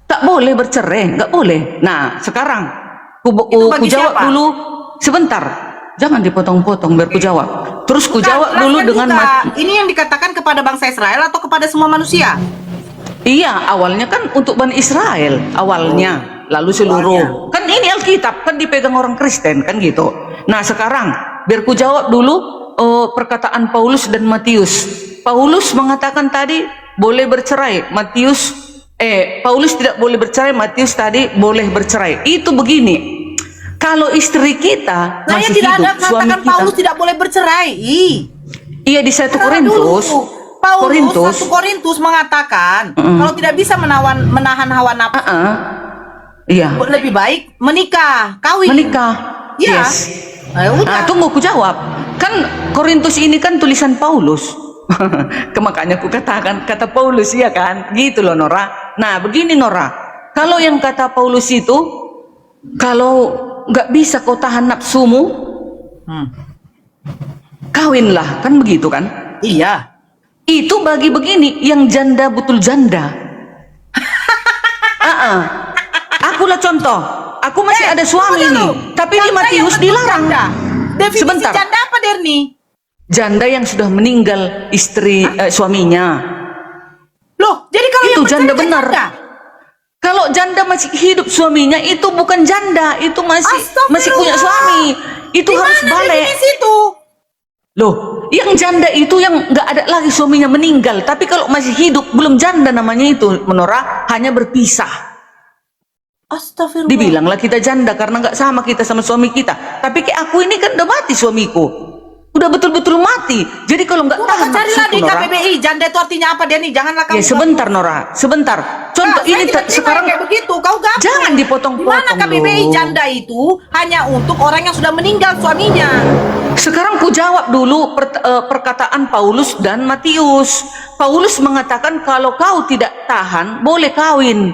Tak boleh bercerai, nggak boleh. Nah, sekarang ku bagi jawab siapa? dulu. Sebentar, jangan dipotong-potong biar ku jawab. Terus ku jawab Nah, dulu jelaskan dengan juga, ini yang dikatakan kepada bangsa Israel atau kepada semua manusia? Iya, awalnya kan untuk Bani Israel, awalnya, lalu seluruh. Kan ini Alkitab, kan dipegang orang Kristen, kan gitu. Nah, sekarang biar ku jawab dulu perkataan Paulus dan Matius. Paulus mengatakan tadi boleh bercerai, Paulus tidak boleh bercerai, Matius tadi boleh bercerai. Itu begini. Kalau istri kita Saya masih tidak hidup, ada suami mengatakan kita, Paulus tidak boleh bercerai. iya di 1 Karena Korintus, dulu, Paulus 1 Korintus mengatakan kalau tidak bisa menahan hawa nafsu, iya, lebih baik menikah, kawin. menikah. Iya. Yes. Nah, udah. Nah, tunggu ku jawab. Kan Korintus ini kan tulisan Paulus. Makanya ku katakan kata Paulus, ya kan? Gitu loh Nora. Nah, begini Nora. Kalau yang kata Paulus itu, kalau nggak bisa kau tahan nafsumu, kawinlah, kan begitu kan? Iya. Itu bagi begini, yang janda betul janda. Akulah contoh. Aku masih ada suami tunggu nih, dulu. tapi di Janda Matius yang betul dilarang. janda. Definisi Sebentar. janda apa, Derni? Janda yang sudah meninggal istri suaminya. Loh, jadi kalau Itu yang janda bercerai benar. janda? Kalau janda masih hidup suaminya, itu bukan janda, itu masih Astagfirullah. punya suami. Itu Di harus mana balik. definisi itu? Loh, yang janda itu yang nggak ada lagi suaminya meninggal, tapi kalau masih hidup belum janda namanya itu, Menora, hanya berpisah. Astagfirullah. Dibilanglah kita janda karena nggak sama kita sama suami kita. Tapi kayak aku ini kan udah mati suamiku, udah betul-betul mati. Jadi kalau nggak tahan Carilah nafsuku, di Nora. KBBI, janda itu artinya apa, Derni? Janganlah kamu. Ya sebentar Nora, sebentar. Contoh Saya ini tidak terima sekarang kayak begitu. Kau gabung. jangan Di dipotong-potong. mana KBBI loh. janda itu hanya untuk orang yang sudah meninggal suaminya. Sekarang ku jawab dulu perkataan Paulus dan Matius. Paulus mengatakan kalau kau tidak tahan boleh kawin,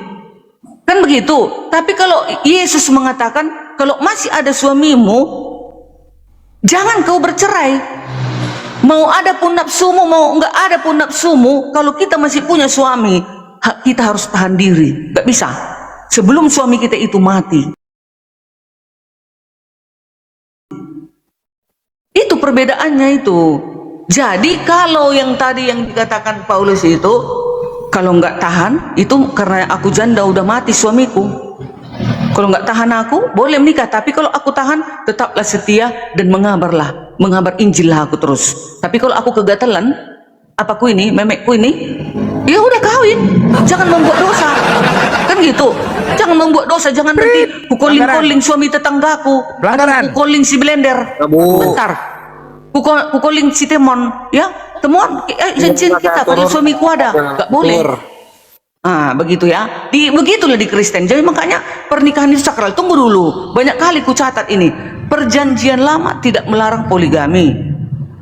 kan begitu. Tapi kalau Yesus mengatakan kalau masih ada suamimu, jangan kau bercerai. Mau ada pun nafsumu, mau nggak ada pun nafsumu, kalau kita masih punya suami, kita harus tahan diri. Nggak bisa sebelum suami kita itu mati. Itu perbedaannya itu. Jadi kalau yang tadi yang dikatakan Paulus itu, kalau nggak tahan, itu karena aku janda udah mati suamiku. Kalau nggak tahan aku, boleh menikah. Tapi kalau aku tahan, tetaplah setia dan mengabar Injil lah aku terus. Tapi kalau aku kegatelan, apaku ini, memekku ini, ya udah kawin. Jangan membuat dosa, kan gitu. Jangan membuat dosa, jangan nanti kukoling-koling suami tetanggaku, Pelanggaran. kukoling si blender. Bentar, kukoling si temon, ya temuan cincin kita kalau suamiku ada, nggak boleh. Begitu ya. Begitulah di Kristen. Jadi makanya pernikahan itu sakral. Tunggu dulu. Banyak kali ku catat ini. Perjanjian lama tidak melarang poligami.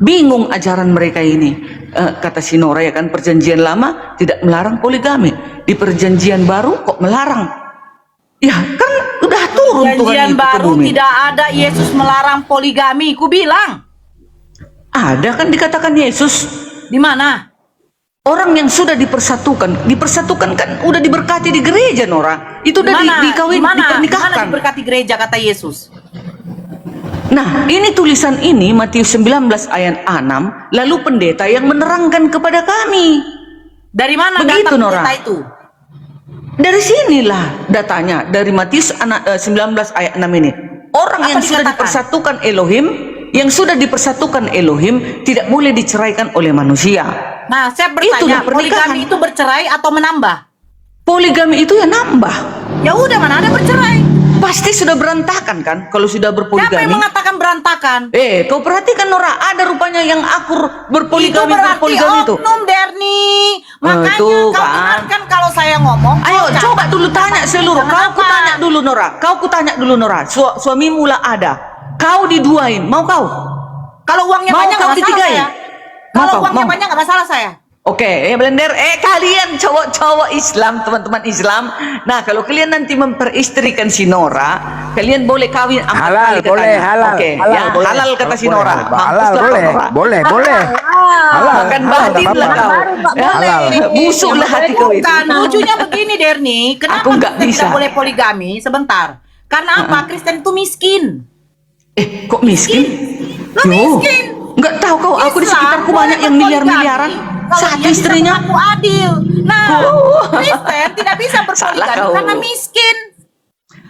Bingung ajaran mereka ini. kata Sinora ya kan, perjanjian lama tidak melarang poligami, di perjanjian baru kok melarang. Ya kan udah turun Tuhan Perjanjian itu ke baru bumi. tidak ada Yesus melarang poligami, ku bilang. Ada kan dikatakan Yesus, Di mana? orang yang sudah dipersatukan kan udah diberkati di gereja, Nora. Itu udah Mana dinikahkan. diberkati gereja kata Yesus? Nah, ini tulisan ini Matius 19 ayat 6, lalu pendeta yang menerangkan kepada kami. Dari mana Begitu, data Nora. pendeta itu? Dari sinilah datanya, dari Matius 19 ayat 6 ini. Orang Apa yang sudah dikatakan? dipersatukan Elohim, yang sudah dipersatukan Elohim tidak boleh diceraikan oleh manusia. Nah, saya Itulah bertanya, pernikahan. poligami itu bercerai atau menambah? Poligami itu ya nambah. Ya udah, mana ada bercerai? Pasti sudah berantakan kan kalau sudah Siapa berpoligami. yang mengatakan berantakan? Kau perhatikan Nora, ada rupanya yang akur Itu berpoligami berarti itu. oknum, Derni. Makanya tuh kau kan. dengarkan kalau saya ngomong. Ayo kau coba dulu tanya seluruh. Jangan Kau kutanya dulu Nora. Kau kutanya dulu Nora. Suamimu lah ada. Kau diduain. Mau kau? Kalau uangnya Mau banyak kau nggak masalah ditigain? saya. Mau Kalau kau? uangnya Mau? banyak nggak masalah saya. Oke, Blender. Kalian cowok-cowok Islam, teman-teman Islam. Nah, kalau kalian nanti memperistrikan si Nora, kalian boleh kawin 4 Halal, kali katanya. boleh, halal. Oke, Halal, ya, boleh. halal kata si Boleh, Nora. halal, Mampuslah kau, boleh, Nora. boleh, boleh. Halal, Makan halal, batin nggak lah apa-apa. kau. Ya, Halal. busuk lah hati kau itu. Bukan, lucunya begini Derni. Kenapa Aku nggak Kristen bisa. tidak boleh poligami? Sebentar. Karena apa? Kristen itu miskin. Kok miskin? Lo Yo, miskin. nggak tahu kau. Aku di Islam sekitarku boleh banyak yang berpoligami miliar-miliaran. kalau Satu dia bisa istrinya. berlaku adil. Nah, Kristen tidak bisa Salah berpoligami kau. karena miskin.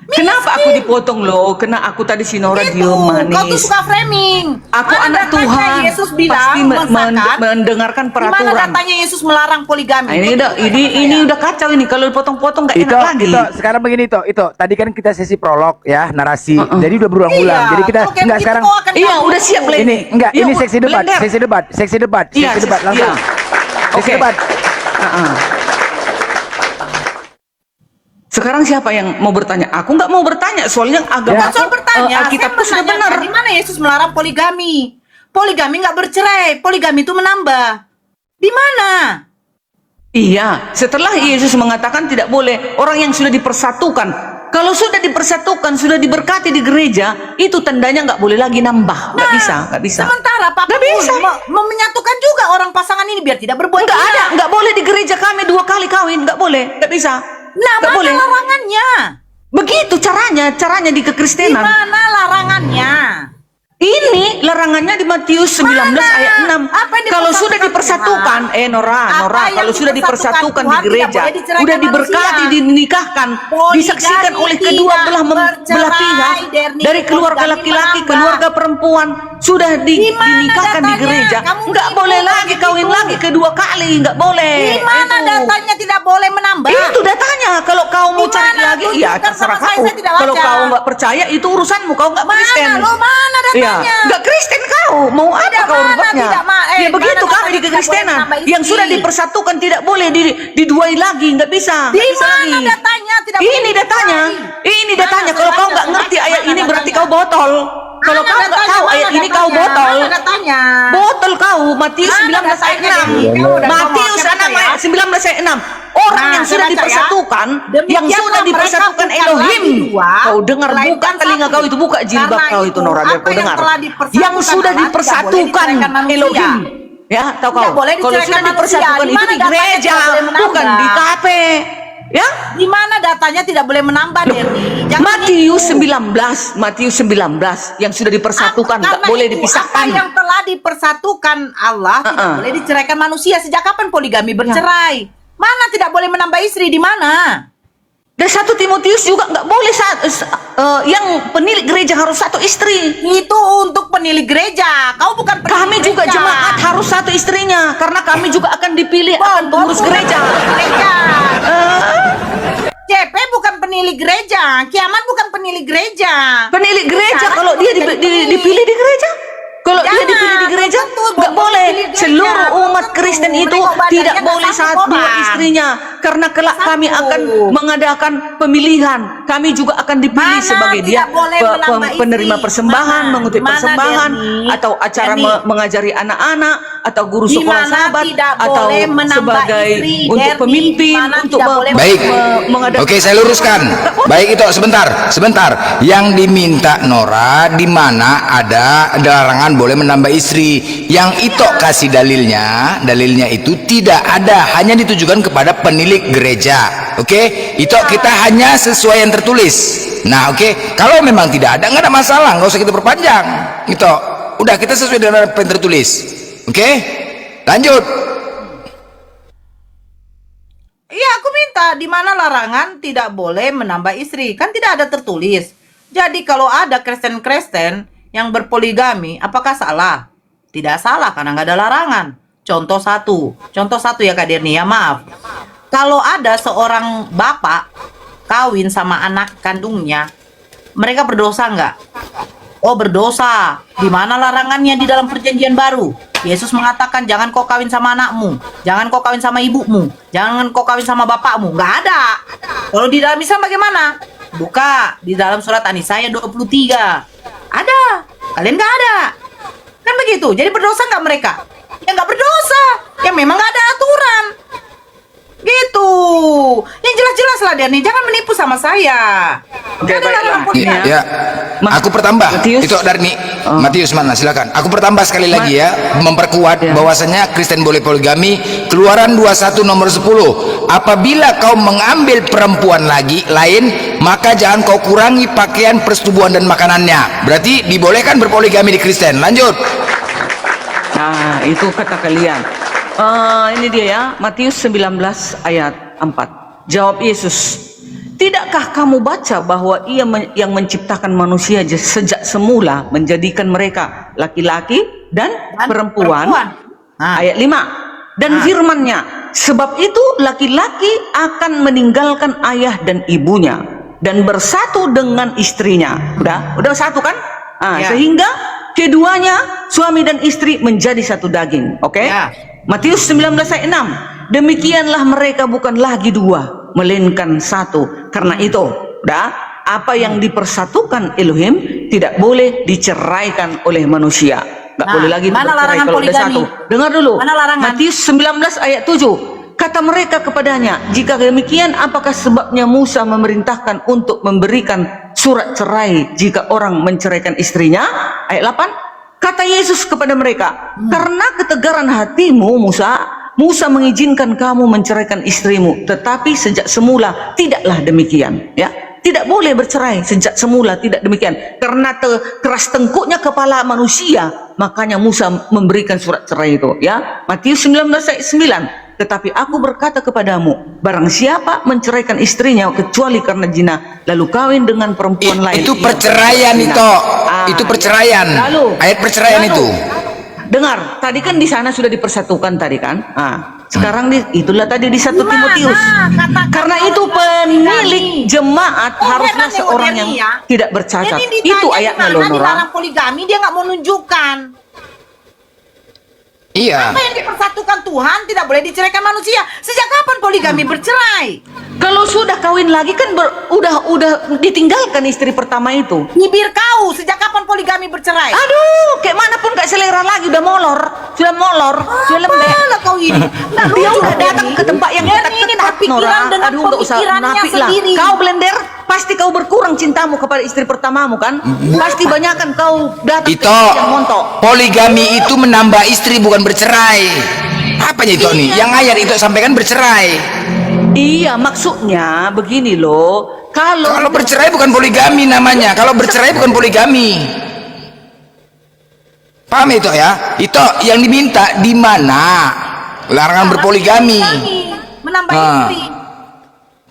Kenapa aku dipotong loh? Kena aku tadi si Nora Itu, diem kau tuh manis. suka framing. Aku Mana anak datanya Tuhan. Yesus bilang, Pasti mengesahkan, mendengarkan di mana peraturan. datanya Yesus melarang poligami? Nah, ini Kau udah tunjukkan sama ini saya. udah kacau ini. Kalau dipotong-potong nggak Itu, enak lagi. sekarang begini itu. Tadi kan kita sesi prolog ya, narasi. Jadi udah berulang-ulang. Iya, Jadi kita kalau kayak enggak begitu sekarang. kau akan Iya, kabur. udah siap Blender. Ini enggak, Iya, ini seksi debat, Blender. seksi debat, seksi debat, Iya, seksi debat langsung. iya. Seksi Oke. debat. Sekarang siapa yang mau bertanya? Aku nggak mau bertanya, soalnya agama Ya. Bukan soal bertanya, Alkitabku saya sudah benar. menanyakan, di mana Yesus melarang poligami? Poligami nggak bercerai, poligami itu menambah. Di mana? Iya, setelah Yesus mengatakan tidak boleh orang yang sudah dipersatukan. Kalau sudah dipersatukan, sudah diberkati di gereja, itu tandanya nggak boleh lagi nambah. Nggak bisa, nggak bisa. Sementara Pak Nggak bisa. menyatukan juga orang pasangan ini biar tidak berbuat Nggak zina. ada, nggak boleh di gereja kami 2 kali kawin, nggak boleh, nggak bisa. Nah, Nggak mana boleh. larangannya? Begitu caranya di Di kekristenan. mana larangannya? Ini larangannya di Matius 19 Mana? ayat 6. Apa yang Kalau sudah dipersatukan dipersatukan, Nora, Apa yang kalau sudah dipersatukan dipersatukan di Tuhan tidak gereja, boleh diceraikan udah diberkati, manusia. dinikahkan, Poligami disaksikan oleh kedua tidak belah belah bercerai, pihak, Derni. dari keluarga Poligami laki-laki, menambah. keluarga perempuan, sudah Di mana dinikahkan di datanya? gereja, Kamu nggak nipu boleh kayak lagi kawin gitu. lagi kedua kali, nggak boleh. Di mana Itu. datanya tidak boleh menambah? Itu datanya. Kalau kau mau Di cari mana? lagi, ya Tunjukkan terserah sama saya, kau. saya tidak Kalau baca. kau nggak percaya, itu urusanmu. Kau nggak Mana Kristen. lo? Mana datanya? Iya, nggak Kristen kau. Mau apa Tidak, kau mana, rubahnya? tidak, Ya begitu mana kami di katanya tidak kekristenan. boleh menambah istri? Yang sudah dipersatukan tidak boleh diduai lagi, nggak bisa. Di Nggak bisa mana lagi. datanya tidak boleh Ini datanya. dicerai? Ini Mana? datanya. Saya Kalau kau baca, nggak saya ngerti baca, ayat mana ini berarti datanya? kau botol. Kalau Mana kau nggak datanya? tahu Mana ayat ini kau datanya? botol. Mana datanya? Botol kau. Matius Mana 19 ayat datanya, 6. Dewi? Kamu udah Matius ngomong, saya 6 baca ya. ayat 19 ayat 6. Orang Nah, yang saya sudah baca ya. dipersatukan, yang Demikianlah sudah mereka dipersatukan bukan Elohim. lagi dua, Kau dengar, buka melainkan telinga satu. kau itu, buka jilbab Karena kau itu itu, Nora, biar apa kau yang dengar. telah dipersatukan Yang sudah Allah tidak boleh dipersatukan diceraikan manusia. Elohim. Ya, tahu Tidak kau. boleh Kalau diceraikan sudah dipersatukan manusia. itu Di di mana datanya gereja, tidak boleh menambah? bukan di kafe. Ya? Di mana datanya tidak boleh menambah, Derni? Jangan Matius gitu. 19, Matius 19 yang sudah dipersatukan nggak Karena boleh itu, dipisahkan. Apa yang telah dipersatukan Allah tidak boleh diceraikan manusia. Sejak kapan poligami bercerai? Mana tidak boleh menambah istri? Di mana? Dan 1 Timotius juga nggak boleh yang penilik gereja harus 1 istri. Itu untuk penilik gereja. Kau bukan penilik Kami juga gereja. jemaat harus 1 istrinya karena kami juga akan dipilih akan pengurus Bukan gereja. penilik gereja. CP bukan penilik gereja. Kiamat bukan penilik gereja. Penilik gereja Sekarang kalau dia bukan penilik. dipilih di gereja, kalau dia Jangan, dipilih di gereja belum tentu, nggak belum boleh. dipilih gereja, Seluruh belum umat tentu. Kristen itu Mereka badannya tidak nggak boleh sanggup 2 orang. istrinya karena kelak kami Sanggup. akan mengadakan pemilihan. Kami juga akan dipilih Mana sebagai dia tidak boleh menambah penerima istri? persembahan, Mana? mengutip Mana, persembahan Denny? atau acara Denny. mengajari anak-anak atau guru Di sekolah mana sahabat tidak atau boleh menambah sebagai istri, untuk Derni. pemimpin Di mana untuk tidak boleh Baik. mengadakan. Oke, saya luruskan. Baik itu sebentar. Yang diminta Nora di mana ada larangan boleh menambah istri. Yang itu kasih dalilnya itu tidak ada, hanya ditujukan kepada penilik gereja. Oke, itu kita hanya sesuai yang tertulis. Nah, oke, kalau memang tidak ada, nggak ada masalah, nggak usah kita perpanjang. Itu udah kita sesuai dengan apa yang tertulis. Oke, lanjut. Iya, aku minta di mana larangan tidak boleh menambah istri. Kan tidak ada tertulis. Jadi kalau ada Kristen-Kristen yang berpoligami, apakah salah? Tidak salah karena nggak ada larangan. Contoh satu ya Kak Derni, ya maaf. Kalau ada seorang bapak kawin sama anak kandungnya, mereka berdosa nggak? Oh, berdosa. Di mana larangannya di dalam perjanjian baru? Yesus mengatakan jangan kau kawin sama anakmu, jangan kau kawin sama ibumu, jangan kau kawin sama bapakmu. Nggak ada. Kalau di dalam Islam bagaimana? Buka di dalam surat An-Nisa 23. Ada. Kalian nggak ada. Kan begitu. Jadi berdosa nggak mereka? Ya nggak berdosa. Ya memang nggak ada aturan. Gitu. Yang jelas-jelas lah Dani, jangan menipu sama saya. Oke, Nggak ada baiklah. larangan poligami. Ya, aku pertambah. Matius. Itu Darni. Matius mana? Silakan. Aku pertambah sekali lagi ya, memperkuat Ya. bahwasanya Kristen boleh poligami. Keluaran 21 nomor 10. Apabila kau mengambil perempuan lain, maka jangan kau kurangi pakaian persetubuhan dan makanannya. Berarti dibolehkan berpoligami di Kristen. Lanjut. Nah, itu kata kalian. Ini dia ya, Matius 19 ayat 4. Jawab Yesus, tidakkah kamu baca bahwa Ia yang menciptakan manusia sejak semula menjadikan mereka laki-laki dan perempuan? Nah. Ayat 5. Dan firman-Nya, sebab itu laki-laki akan meninggalkan ayah dan ibunya dan bersatu dengan istrinya. Udah satu kan? Ya. Sehingga keduanya, suami dan istri, menjadi satu daging. Oke? Ya. Matius 19 ayat 6. Demikianlah mereka bukan lagi dua, melainkan satu. Karena itu, apa yang dipersatukan Elohim tidak boleh diceraikan oleh manusia. Nggak boleh lagi mana bercerai larangan kalau udah poligami? satu. Dengar dulu. Mana larangan? Matius 19 ayat 7. Kata mereka kepadanya, jika demikian apakah sebabnya Musa memerintahkan untuk memberikan surat cerai jika orang menceraikan istrinya? Ayat 8. Kata Yesus kepada mereka, karena ketegaran hatimu Musa mengizinkan kamu menceraikan istrimu, tetapi sejak semula tidaklah demikian. Ya, tidak boleh bercerai sejak semula, tidak demikian. Karena keras tengkuknya kepala manusia, makanya Musa memberikan surat cerai itu. Ya, Matius 19 ayat 9. Tetapi aku berkata kepadamu, barang siapa menceraikan istrinya kecuali karena zina, lalu kawin dengan perempuan lain. Itu perceraian itu. Itu perceraian. Ayat perceraian itu. Dengar, tadi kan di sana sudah dipersatukan tadi kan? Sekarang itulah tadi di 1 Timotius. Karena itu pemilik jemaat haruslah seorang yang tidak bercacat. Itu ayatnya loh, Nora. Dilarang poligami, dia nggak mau nunjukkan. Iya. Apa yang dipersatukan Tuhan tidak boleh diceraikan manusia. Sejak kapan poligami bercerai? Kalau sudah kawin lagi kan udah ditinggalkan istri pertama itu. Nyibir kau, sejak kapan poligami bercerai? Aduh, kayak mana pun gak selera lagi, udah molor, sudah lembek. Apalah kau ini? Nggak Dia lucu, udah datang Denny. ke tempat yang Denny ketat-ketat, ini berpikiran Nora. dengan Aduh, nggak usah pemikirannya munafik lah. sendiri. Kau blender, pasti kau berkurang cintamu kepada istri pertamamu kan? Pasti banyakan kau datang ke Itu istri yang montok. poligami itu menambah istri bukan bercerai. Apanya itu nih? Yang ayat itu sampaikan bercerai. Iya, maksudnya begini loh. Kalau bercerai bukan poligami namanya. Kalau bercerai bukan poligami. Paham itu ya? Itu yang diminta di mana? Larangan berpoligami. Menambah istri.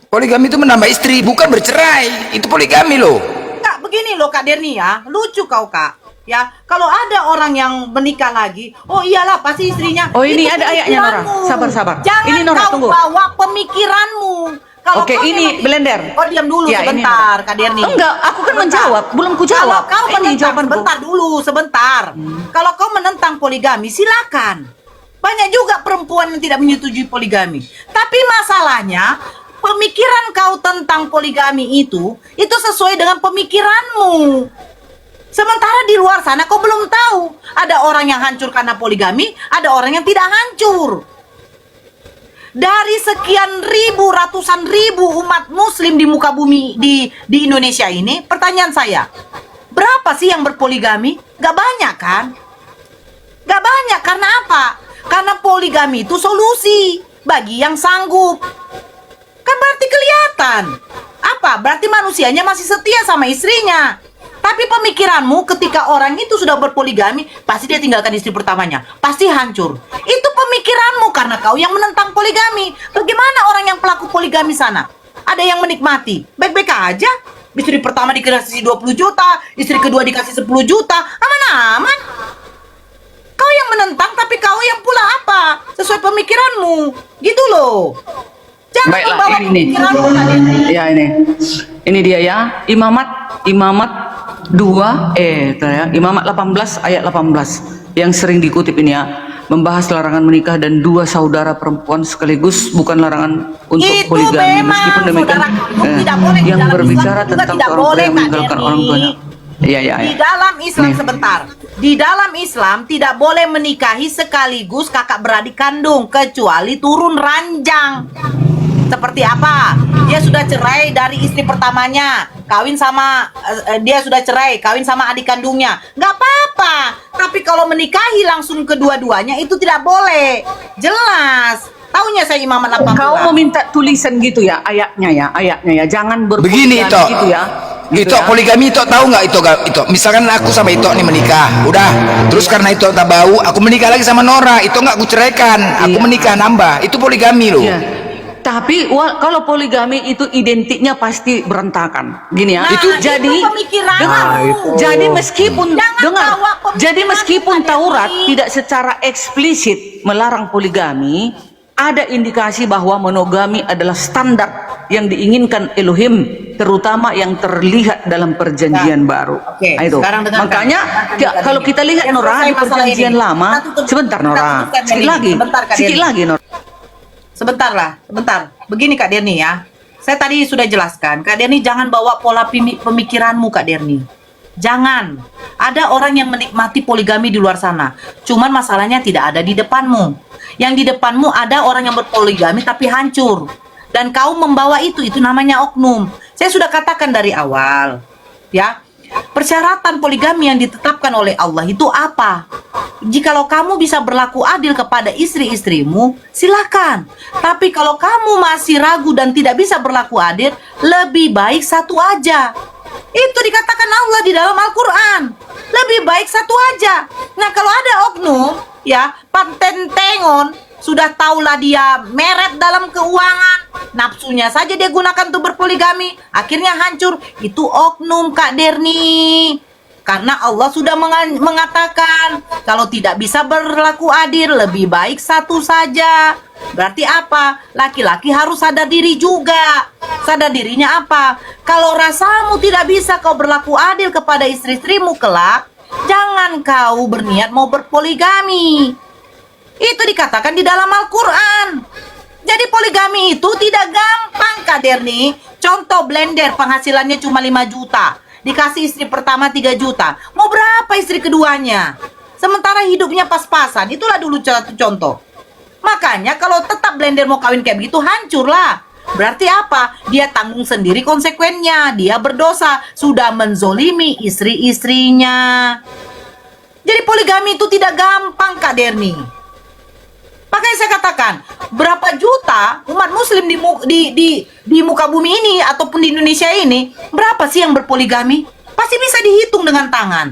Poligami itu menambah istri, bukan bercerai. Itu poligami loh. Kak, begini loh Kak Derni ya. Lucu kau Kak. Ya, kalau ada orang yang menikah lagi, oh iyalah pasti istrinya. Oh, ini Itu ada ayatnya, Nora. pemikiranmu. Sabar. Jangan Ini, Nora, kau tunggu. bawa pemikiranmu. Kalau Oke, kau ini memang- blender. Oh, diam dulu Ya, ini, sebentar, Nora. Kak Derni. Enggak, aku kan Sebentar. menjawab. Belum ku jawab. Kalau kau Ini menentang, jawabanku. sebentar dulu, sebentar. Kalau kau menentang poligami, silakan. Banyak juga perempuan yang tidak menyetujui poligami. Tapi masalahnya, pemikiran kau tentang poligami itu sesuai dengan pemikiranmu. Sementara di luar sana kau belum tahu. Ada orang yang hancur karena poligami, ada orang yang tidak hancur. Dari sekian ribu, ratusan ribu umat muslim di muka bumi di Indonesia ini, pertanyaan saya, berapa sih yang berpoligami? Gak banyak kan? Gak banyak, karena apa? Karena poligami itu solusi bagi yang sanggup. Kan berarti kelihatan. Apa? Berarti manusianya masih setia sama istrinya. Tapi pemikiranmu ketika orang itu sudah berpoligami, pasti dia tinggalkan istri pertamanya. Pasti hancur. Itu pemikiranmu karena kau yang menentang poligami. Bagaimana orang yang pelaku poligami sana? Ada yang menikmati. Baik-baik aja. Istri pertama dikasih 20 juta, istri kedua dikasih 10 juta. Aman-aman. Kau yang menentang tapi kau yang pula apa? Sesuai pemikiranmu. Gitu loh. Jangan Baiklah, membawa ini nih. pemikiranmu tadi. Ya ini dia ya, Imamat 2 Imamat 18 ayat 18 yang sering dikutip ini ya, membahas larangan menikah dan dua saudara perempuan sekaligus, bukan larangan untuk Itu poligami. memang Meskipun demikian, saudara kandung tidak boleh di yang dalam berbicara Islam juga tentang tidak orang tua boleh, yang Kak meninggalkan Derni. orang tuanya. Iya. Di dalam Islam Nih. sebentar. Di dalam Islam tidak boleh menikahi sekaligus kakak beradik kandung kecuali turun ranjang. Seperti apa? Dia sudah cerai dari istri pertamanya, kawin sama dia sudah cerai, kawin sama adik kandungnya. Nggak apa-apa. Tapi kalau menikahi langsung kedua-duanya itu tidak boleh. Jelas. Taunya saya Imamat 18. Kau meminta tulisan gitu ya, ayatnya ya. Jangan Begini berpoligami itu, gitu ya. Gitu itu ya. poligami itu tahu nggak itu? Misalkan aku sama itu nih menikah, udah. Terus karena itu tak bau, aku menikah lagi sama Nora. Itu nggak aku ceraikan, aku Iya. menikah nambah. Itu poligami loh. Iya. Tapi kalau poligami itu identiknya pasti berantakan. Gini ya. Nah, itu jadi pemikiran. jadi meskipun Jangan dengar, bawa pemikiran jadi meskipun tadi. Taurat tidak secara eksplisit melarang poligami, ada indikasi bahwa monogami adalah standar yang diinginkan Elohim, terutama yang terlihat dalam perjanjian baru. Oke, Nah, itu. sekarang dengarkan. Makanya kalau kita lihat Yang Nora selesai di masalah perjanjian ini. lama, Kita tutup- sebentar kita Nora, tutupkan sikit ini. lagi, Sebentar, Kak sikit Denny. lagi Nora. Sebentar. Begini Kak Derni ya. Saya tadi sudah jelaskan, Kak Derni jangan bawa pola pemikiranmu Kak Derni. Jangan. Ada orang yang menikmati poligami di luar sana. Cuman masalahnya tidak ada di depanmu. Yang di depanmu ada orang yang berpoligami tapi hancur. Dan kau membawa itu namanya oknum. Saya sudah katakan dari awal. Ya. Persyaratan poligami yang ditetapkan oleh Allah itu apa? Jikalau kamu bisa berlaku adil kepada istri-istrimu, silakan. Tapi kalau kamu masih ragu dan tidak bisa berlaku adil, lebih baik satu aja. Itu dikatakan Allah di dalam Al-Quran. Lebih baik satu aja. Nah kalau ada oknum, ya, pantentengon, sudah tahulah dia meret dalam keuangan, nafsunya saja dia gunakan untuk berpoligami, akhirnya hancur. Itu oknum Kak Derni. Karena Allah sudah mengatakan kalau tidak bisa berlaku adil, lebih baik satu saja. Berarti apa? Laki-laki harus sadar diri juga. Sadar dirinya apa? Kalau rasamu tidak bisa kau berlaku adil kepada istri-istrimu kelak, jangan kau berniat mau berpoligami. Itu dikatakan di dalam Al-Quran. Jadi poligami itu tidak gampang Kak Derni. Contoh blender penghasilannya cuma 5 juta. Dikasih istri pertama 3 juta. Mau berapa istri keduanya? Sementara hidupnya pas-pasan. Itulah dulu satu contoh. Makanya kalau tetap blender mau kawin kayak begitu, hancurlah. Berarti apa? Dia tanggung sendiri konsekuennya. Dia berdosa. Sudah menzolimi istri-istrinya. Jadi poligami itu tidak gampang Kak Derni. Makanya saya katakan, berapa juta umat muslim di muka bumi ini ataupun di Indonesia ini, berapa sih yang berpoligami? Pasti bisa dihitung dengan tangan.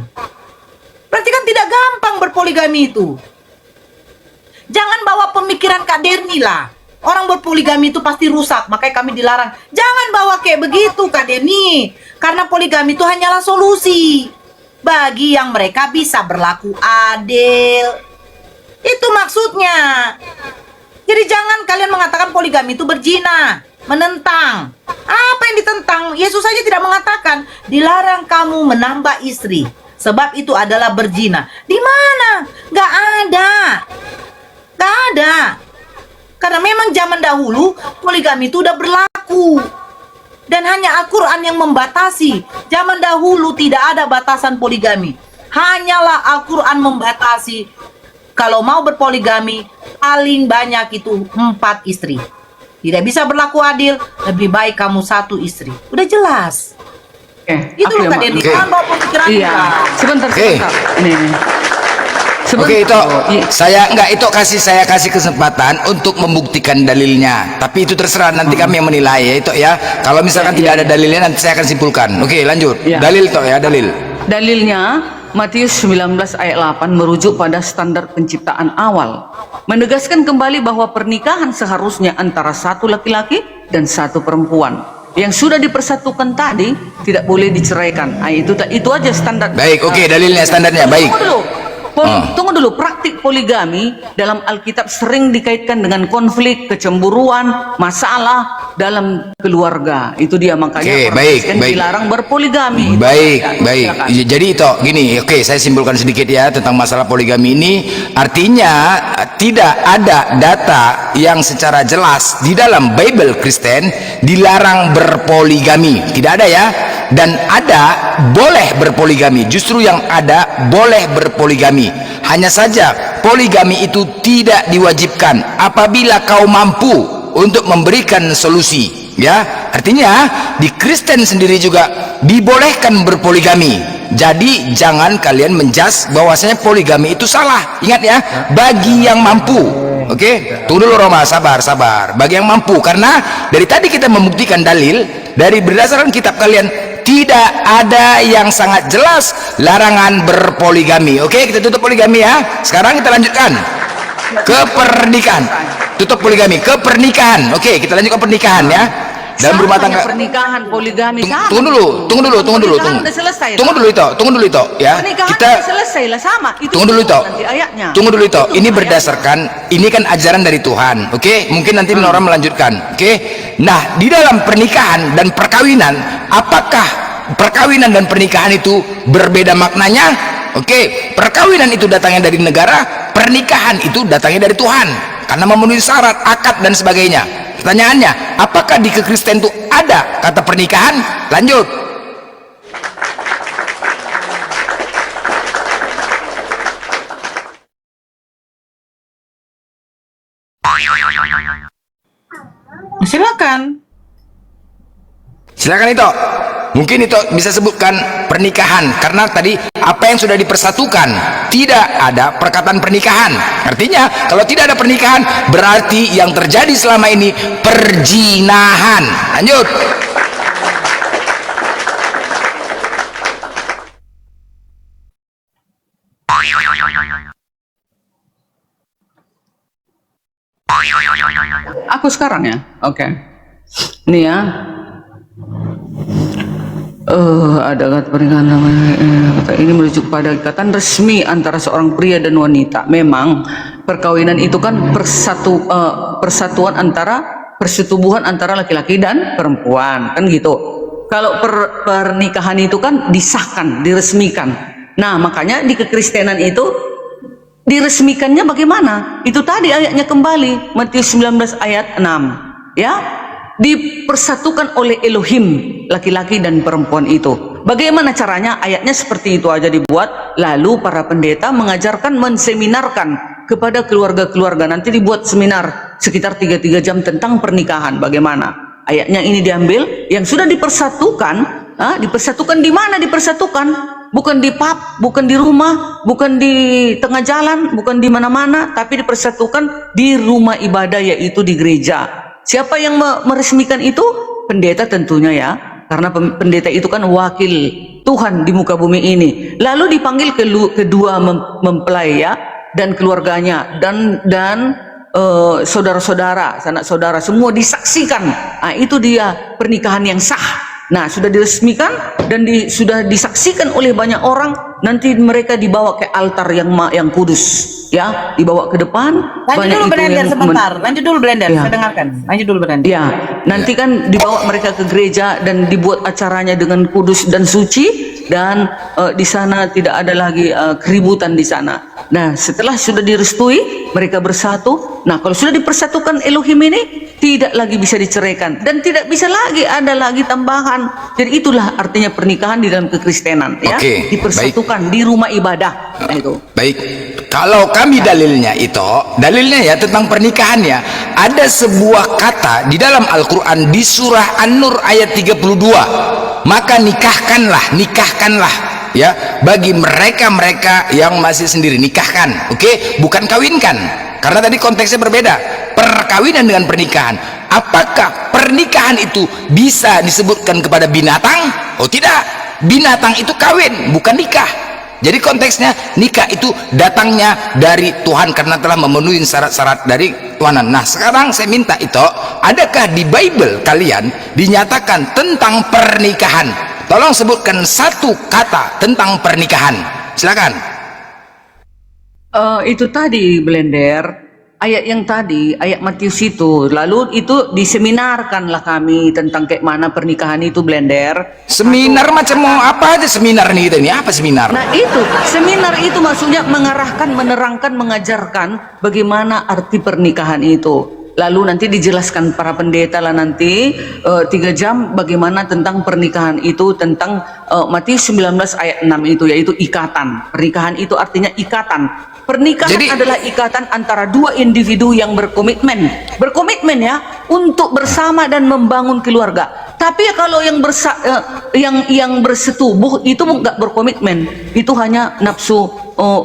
Berarti kan tidak gampang berpoligami itu. Jangan bawa pemikiran Kak Derni lah. Orang berpoligami itu pasti rusak, makanya kami dilarang. Jangan bawa kayak begitu Kak Derni. Karena poligami itu hanyalah solusi bagi yang mereka bisa berlaku adil. Itu maksudnya. Jadi jangan kalian mengatakan poligami itu berzina, menentang. Apa yang ditentang? Yesus saja tidak mengatakan dilarang kamu menambah istri, sebab itu adalah berzina. Di mana? Gak ada. Gak ada. Karena memang zaman dahulu poligami itu udah berlaku. Dan hanya Al-Quran yang membatasi. Zaman dahulu tidak ada batasan poligami. Hanyalah Al-Quran membatasi. Kalau mau berpoligami, paling banyak itu 4 istri. Tidak bisa berlaku adil, lebih baik kamu 1 istri. Udah jelas. Itu aku loh yang Kak Denny, Oke. jangan bawa pemikiran Iya, sebentar. Ini. Oke itu Iya. saya kasih kesempatan untuk membuktikan dalilnya. Tapi itu terserah nanti kami yang menilai ya itu ya. Kalau misalkan tidak ada dalilnya nanti saya akan simpulkan. Oke lanjut. Iya. Dalil toh ya dalil. Dalilnya Matius 19 ayat 8 merujuk pada standar penciptaan awal, menegaskan kembali bahwa pernikahan seharusnya antara 1 laki-laki dan 1 perempuan yang sudah dipersatukan tadi tidak boleh diceraikan. Itu aja standar. Baik, oke dalilnya standarnya baik. Tunggu dulu, praktik poligami dalam Alkitab sering dikaitkan dengan konflik, kecemburuan, masalah dalam keluarga. Itu dia makanya Oke, orang baik, Kristen baik. dilarang berpoligami. Baik, Ya, baik. silakan. Jadi itu gini, oke, saya simpulkan sedikit ya tentang masalah poligami ini. Artinya tidak ada data yang secara jelas di dalam Bible Kristen dilarang berpoligami. Tidak ada ya. Dan ada boleh berpoligami. Justru yang ada boleh berpoligami. Hanya saja poligami itu tidak diwajibkan apabila kau mampu untuk memberikan solusi. Ya, artinya di Kristen sendiri juga dibolehkan berpoligami. Jadi jangan kalian menjudge bahwasanya poligami itu salah. Ingat ya, bagi yang mampu. Oke, tunggu dulu Roma, sabar. Bagi yang mampu, karena dari tadi kita membuktikan dalil dari berdasarkan kitab kalian tidak ada yang sangat jelas larangan berpoligami. Oke, kita tutup poligami ya. Sekarang kita lanjutkan ke pernikahan. Tutup poligami ke pernikahan. Oke, kita lanjut ke pernikahan ya. Dalam rumah tangga. Pernikahan poligami sama. Tunggu dulu. Pernikahan udah selesai. Tunggu dulu itu ya. Pernikahan Kita udah selesai lah sama. Itu tunggu dulu itu. nanti ayatnya. Tunggu dulu itu. Ini ayatnya. berdasarkan ini kan ajaran dari Tuhan. Oke, mungkin nanti orang melanjutkan. Oke. Nah, di dalam pernikahan dan perkawinan, apakah perkawinan dan pernikahan itu berbeda maknanya? Oke, perkawinan itu datangnya dari negara, pernikahan itu datangnya dari Tuhan karena memenuhi syarat, akad dan sebagainya. Pertanyaannya, apakah di kekristen itu ada kata pernikahan? Lanjut. Silakan. Silakan itu. Mungkin itu bisa sebutkan pernikahan karena tadi apa yang sudah dipersatukan, tidak ada perkataan pernikahan. Artinya kalau tidak ada pernikahan berarti yang terjadi selama ini perjinahan. Lanjut. Aku sekarang ya. Oke. Nih ya. Ada kata pernikahan kata ini merujuk pada ikatan resmi antara seorang pria dan wanita. Memang perkawinan itu kan persatuan antara persetubuhan antara laki-laki dan perempuan kan gitu. Kalau pernikahan itu kan disahkan, diresmikan. Nah makanya di kekristenan itu diresmikannya bagaimana? Itu tadi ayatnya kembali Matius 19 ayat 6 ya. Dipersatukan oleh Elohim laki-laki dan perempuan itu. Bagaimana caranya? Ayatnya seperti itu aja dibuat. Lalu para pendeta mengajarkan, menseminarkan kepada keluarga-keluarga. Nanti dibuat seminar sekitar 3 jam tentang pernikahan. Bagaimana? Ayatnya ini diambil yang sudah dipersatukan. Dipersatukan di mana dipersatukan? Bukan di pub, bukan di rumah, bukan di tengah jalan, bukan di mana-mana, tapi dipersatukan di rumah ibadah, yaitu di gereja. Siapa yang meresmikan itu? Pendeta tentunya ya, karena pendeta itu kan wakil Tuhan di muka bumi ini. Lalu dipanggil kedua mempelai ya, dan keluarganya dan saudara-saudara, sanak saudara semua disaksikan. Nah, itu dia pernikahan yang sah. Nah, sudah diresmikan dan sudah disaksikan oleh banyak orang. Nanti mereka dibawa ke altar yang kudus, ya, dibawa ke depan. Lanjut dulu Brandon sebentar. Lanjut dulu Brandon, Ya. saya dengarkan. Lanjut dulu Brandon. Ya, nanti kan dibawa mereka ke gereja dan dibuat acaranya dengan kudus dan suci, dan di sana tidak ada lagi keributan di sana. Nah, setelah sudah direstui, mereka bersatu. Nah, kalau sudah dipersatukan Elohim ini, tidak lagi bisa diceraikan dan tidak bisa lagi ada lagi tambahan. Jadi itulah artinya pernikahan di dalam kekristenan, ya. Oke, Dipersatukan di rumah ibadah. Nah, itu. Baik, kalau kami dalilnya ya tentang pernikahan ya, ada sebuah kata di dalam Al-Quran di surah An-Nur ayat 32, maka nikahkanlah ya, bagi mereka yang masih sendiri, nikahkan, oke, bukan kawinkan, karena tadi konteksnya berbeda, perkawinan dengan pernikahan. Apakah pernikahan itu bisa disebutkan kepada binatang? Oh tidak, binatang itu kawin, bukan nikah. Jadi konteksnya nikah itu datangnya dari Tuhan karena telah memenuhi syarat-syarat dari Tuhanan. Nah sekarang saya minta itu, adakah di Bible kalian dinyatakan tentang pernikahan? Tolong sebutkan satu kata tentang pernikahan. Silakan. Itu tadi Blender, ayat yang tadi, ayat Matius itu, lalu itu diseminarkanlah kami tentang kayak mana pernikahan itu Blender. Seminar macam mau apa aja seminar nih kita ini, apa seminar? Nah itu, seminar itu maksudnya mengarahkan, menerangkan, mengajarkan bagaimana arti pernikahan itu. Lalu nanti dijelaskan para pendeta lah nanti 3 jam bagaimana tentang pernikahan itu, tentang Matius 19 ayat 6 itu, yaitu ikatan. Pernikahan itu artinya ikatan. Pernikahan adalah ikatan antara dua individu yang berkomitmen ya untuk bersama dan membangun keluarga. Tapi ya kalau yang bersetubuh itu nggak berkomitmen, itu hanya nafsu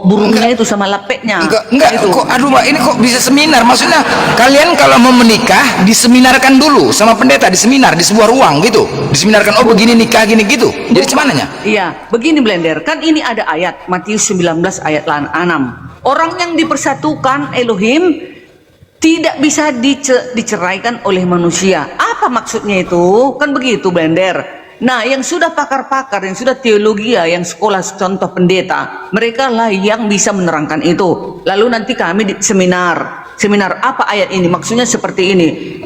burungnya itu sama lapeknya. Enggak, itu. kok aduh Mbak, ini kok bisa seminar? Maksudnya kalian kalau mau menikah diseminarkan dulu sama pendeta di seminar di sebuah ruang gitu. Diseminarkan, oh begini nikah gini gitu. Jadi cumananya? Iya, begini Blender, kan ini ada ayat Matius 19 ayat 6. Orang yang dipersatukan Elohim tidak bisa diceraikan oleh manusia. Apa maksudnya itu? Kan begitu Blender. Nah, yang sudah pakar-pakar, yang sudah teologi, yang sekolah contoh pendeta, mereka lah yang bisa menerangkan itu. Lalu nanti kami di seminar apa ayat ini? Maksudnya seperti ini.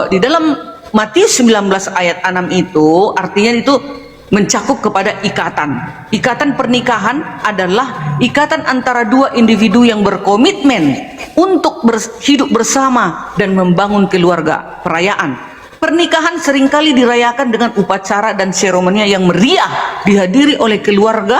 Di dalam Matius 19 ayat 6 itu artinya itu mencakup kepada ikatan pernikahan adalah ikatan antara dua individu yang berkomitmen untuk hidup bersama dan membangun keluarga. Perayaan pernikahan seringkali dirayakan dengan upacara dan seremoni yang meriah, dihadiri oleh keluarga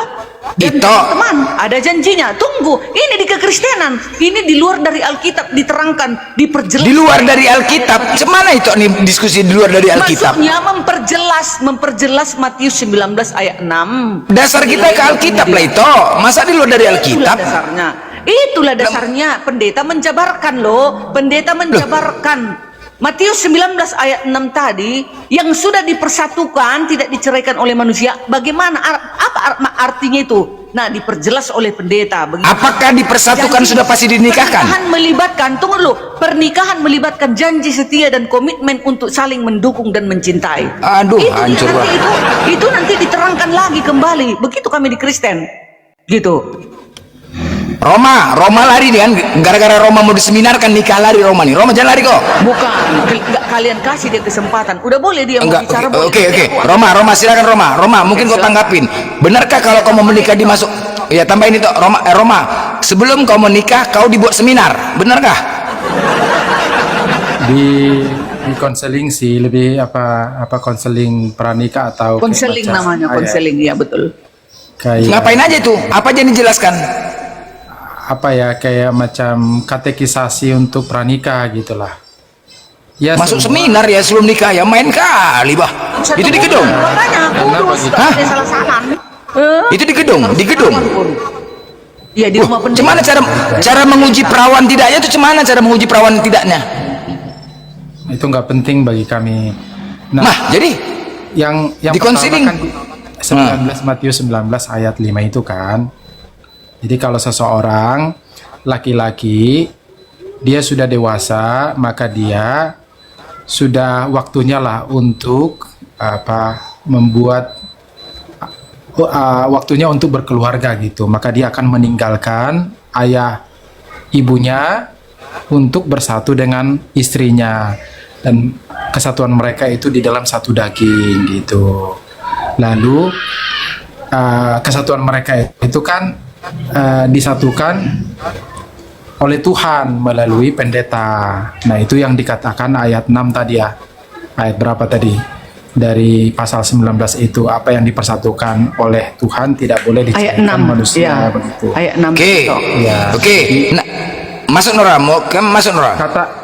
dan teman. Ada janjinya. Tunggu, ini di kekristenan, ini di luar dari Alkitab diterangkan, diperjelas. Di luar dari Alkitab, cemana itu nih diskusi di luar dari Alkitab? Maksudnya memperjelas Matius 19 ayat 6. Dasar kita ke Alkitab lah itu. Masa di luar dari Alkitab? Itulah dasarnya. Pendeta menjabarkan loh. Pendeta menjabarkan. Matius 19 ayat 6 tadi, yang sudah dipersatukan tidak diceraikan oleh manusia. Bagaimana apa artinya itu? Nah, diperjelas oleh pendeta. Begitu. Apakah dipersatukan sudah pasti dinikahkan? Pernikahan melibatkan janji setia dan komitmen untuk saling mendukung dan mencintai. Aduh, hancur banget. Itu nanti diterangkan lagi kembali. Begitu kami di Kristen. Gitu. Roma lari nih kan, gara-gara Roma mau diseminarkan nikah lari Roma nih. Roma jangan lari kok. Bukan, kalian kasih dia kesempatan. Udah boleh dia mau bicara. Oke. Roma silakan Roma mungkin kau tanggapin. Benarkah kalau kau mau menikah dimasuk? Ya tambahin itu Roma. Sebelum kau menikah kau dibuat seminar, benarkah? Di konseling sih, lebih apa konseling pranikah atau konseling namanya, konseling ya betul. Kayak ngapain aja itu? Apa aja dijelaskan? Apa ya, kayak macam katekisasi untuk pranikah gitulah. Ya, masuk seminar ya sebelum nikah ya, main kali bah. Itu di gedung. Makanya kudus, salah-salah. Itu di gedung. Iya di rumah pendeta. Cuman cara menguji perawan tidaknya itu cuman cara menguji perawan tidaknya? Itu nggak penting bagi kami. Nah jadi yang di konseling kan 19 Matius 19 ayat 5 itu kan. Jadi kalau seseorang laki-laki dia sudah dewasa, maka dia sudah waktunya lah untuk membuat waktunya untuk berkeluarga gitu. Maka dia akan meninggalkan ayah ibunya untuk bersatu dengan istrinya, dan kesatuan mereka itu di dalam satu daging gitu. Lalu kesatuan mereka itu kan disatukan oleh Tuhan melalui pendeta. Nah, itu yang dikatakan ayat 6 tadi ya. Ayat berapa tadi? Dari pasal 19 itu, apa yang dipersatukan oleh Tuhan tidak boleh Ayat diceraikan 6. manusia, Ya. begitu. Ayat 6. Oke. Ya. Oke. Nah, masuk Nora, masuk Nora.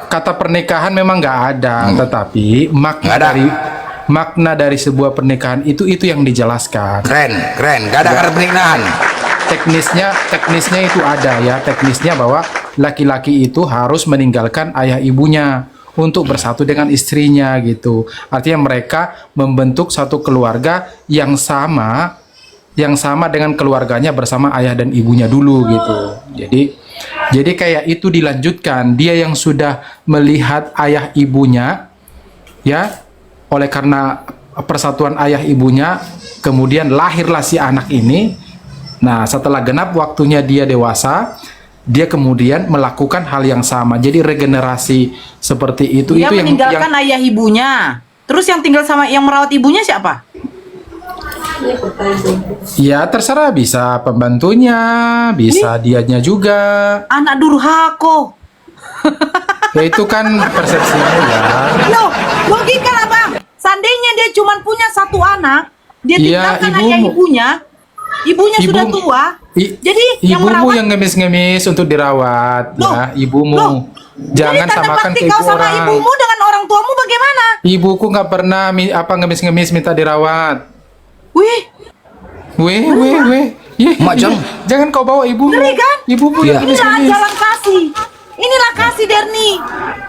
Kata pernikahan memang nggak ada, tetapi Nggak ada. makna dari sebuah pernikahan itu yang dijelaskan. Keren. Gak ada kata pernikahan. Teknisnya itu ada ya, teknisnya bahwa laki-laki itu harus meninggalkan ayah ibunya untuk bersatu dengan istrinya gitu. Artinya mereka membentuk satu keluarga yang sama dengan keluarganya bersama ayah dan ibunya dulu gitu. Jadi kayak itu dilanjutkan, dia yang sudah melihat ayah ibunya ya, oleh karena persatuan ayah ibunya kemudian lahirlah si anak ini. Nah, setelah genap waktunya dia dewasa, dia kemudian melakukan hal yang sama. Jadi regenerasi seperti itu Dia itu meninggalkan ayah ibunya. Terus yang tinggal sama yang merawat ibunya siapa? ya terserah, bisa pembantunya, bisa dianya juga. Anak durhaka. Ya itu kan persepsinya ya. Loh, logika lah bang. Seandainya dia cuma punya satu anak, dia Iya, tinggalkan ayah ibunya. Ibunya sudah tua. Jadi yang ibumu merawat yang ngemis-ngemis untuk dirawat Loh, ya, ibumu. loh. Jangan Jadi tanda samakan bakti ke kau ibu sama orang. ibumu dengan orang tuamu bagaimana? Ibuku nggak pernah ngemis-ngemis minta dirawat. Wih, Weh. Mak, Jangan kau bawa ibumu. ngeri kan? Ibumu yang Inilah ngemis-ngemis. ajaran kasih. Inilah kasih Derni.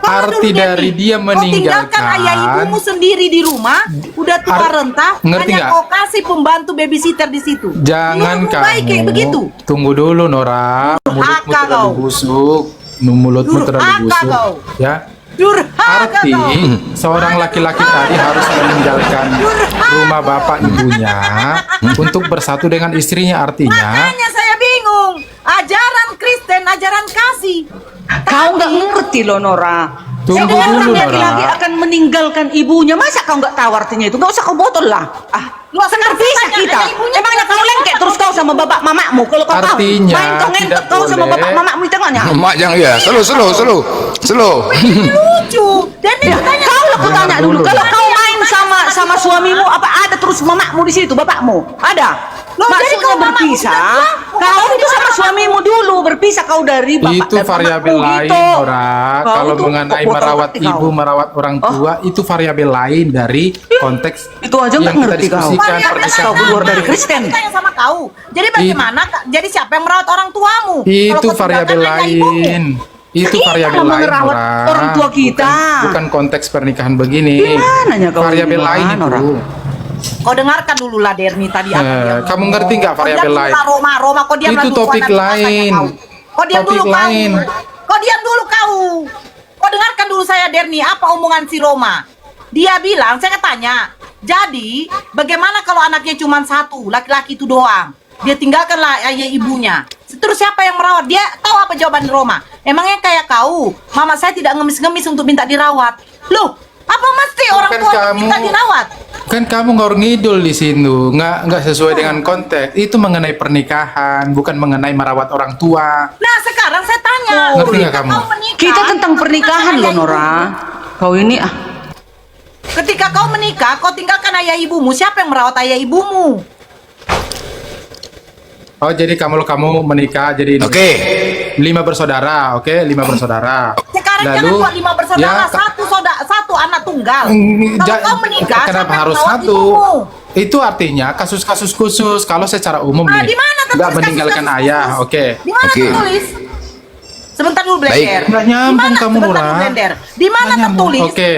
Kalau Arti dulu, dari Derni, dia kau tinggalkan meninggalkan- ayah ibumu sendiri di rumah, udah tua renta, ngerti hanya nggak? kau kasih pembantu babysitter di situ. Jangan Menurutmu baik kayak kamu. begitu. Tunggu dulu Nora. Mulutmu Durhaka terlalu kau. busuk. Mulutmu terlalu Durhaka busuk. kau. Ya. Durhaka Arti kau. seorang laki-laki tadi harus meninggalkan rumah bapak ibunya untuk bersatu dengan istrinya. Artinya Makanya saya bingung. Ajaran Kristen, ajaran kasih. Kau nggak ngerti loh Nora. Tunggu Seorang dulu, laki-laki Nora. akan meninggalkan ibunya. Masa kau nggak tahu artinya itu? Nggak usah kau botol lah. Luas Sekarang kasih bisa tanya, kita. ayah ibunya Emangnya tidak kau lengket terus kau sama bapak mamakmu? Kalau kau tahu, Artinya main kau ngentot tidak kau sama boleh. bapak mamakmu di tengahnya. Mak jangan ya. Slow. Lucu. Dan dia tanya, Kau lah kau tanya dulu. dulu. Kalau kau main sama suamimu, apa ada terus mamakmu di situ, bapakmu? Ada. Loh, jadi Maksudnya kalau mamamu berpisah. sudah tua, Kau mau itu sama suamimu dulu berpisah kau dari bapak. itu dan variabel mamakmu lain, gitu. Nora. Kau Kalau itu mengenai kok botol merawat hati kau. ibu, merawat orang tua, itu variabel lain dari konteks Itu aja nggak yang kita ngerti kau. diskusikan variabel pernikahan. Kau keluar dari Kristen. Saya tanya sama kau. Jadi bagaimana? Jadi siapa yang merawat orang tuamu? Kalau Itu kau variabel tinggalkan ayah ibumu. lain. Itu Kita variabel lain, merawat Nora. orang tua kita. Bukan konteks pernikahan begini. Gimananya kau variabel ini, lain Nora? itu. Kau dengarkan dulu lah Derni tadi apa dia ngomong. kamu ngerti nggak variabel Kau lain? diam dulu lah, Roma, kau diam Itu dulu, topik kau nanti lain. rasanya kau diam Topik dulu lain. Kau diam dulu kau. Kau dengarkan dulu saya Derni, apa omongan si Roma? Dia bilang, saya tanya, jadi bagaimana kalau anaknya cuma satu, laki-laki itu doang? Dia tinggalkanlah ayah ibunya. Terus siapa yang merawat? Dia tahu apa jawaban Roma? Emangnya kayak kau, mama saya tidak ngemis-ngemis untuk minta dirawat. Loh, apa mesti orang Bukan tua kamu. minta dirawat? Kan kamu ngor ngidul di sini, nggak sesuai dengan konteks. Itu mengenai pernikahan, bukan mengenai merawat orang tua. Nah sekarang saya tanya, Ngerti nggak ketika kamu? kau menikah, Kita tentang pernikahan loh ayah Nora. ibumu. Kau ini Ketika kau menikah, kau tinggalkan ayah ibumu. Siapa yang merawat ayah ibumu? Oh, jadi kamu menikah jadi Oke. 5 bersaudara, oke? 5 bersaudara. Sekarang jangan buat 5 bersaudara, satu anak tunggal. Kalau kau menikah, kenapa siapa yang harus merawat satu? ibumu? Itu artinya kasus-kasus khusus. Kalau secara umum Nah, nih, di mana tertulis nggak meninggalkan kasus-kasus ayah, khusus? oke? Di mana Oke. tertulis? Sebentar dulu Blender. Nggak nyambung Di mana- kamu, sebentar Nora. dulu, Blender. Di mana Nggak nyambung. tertulis? Oke.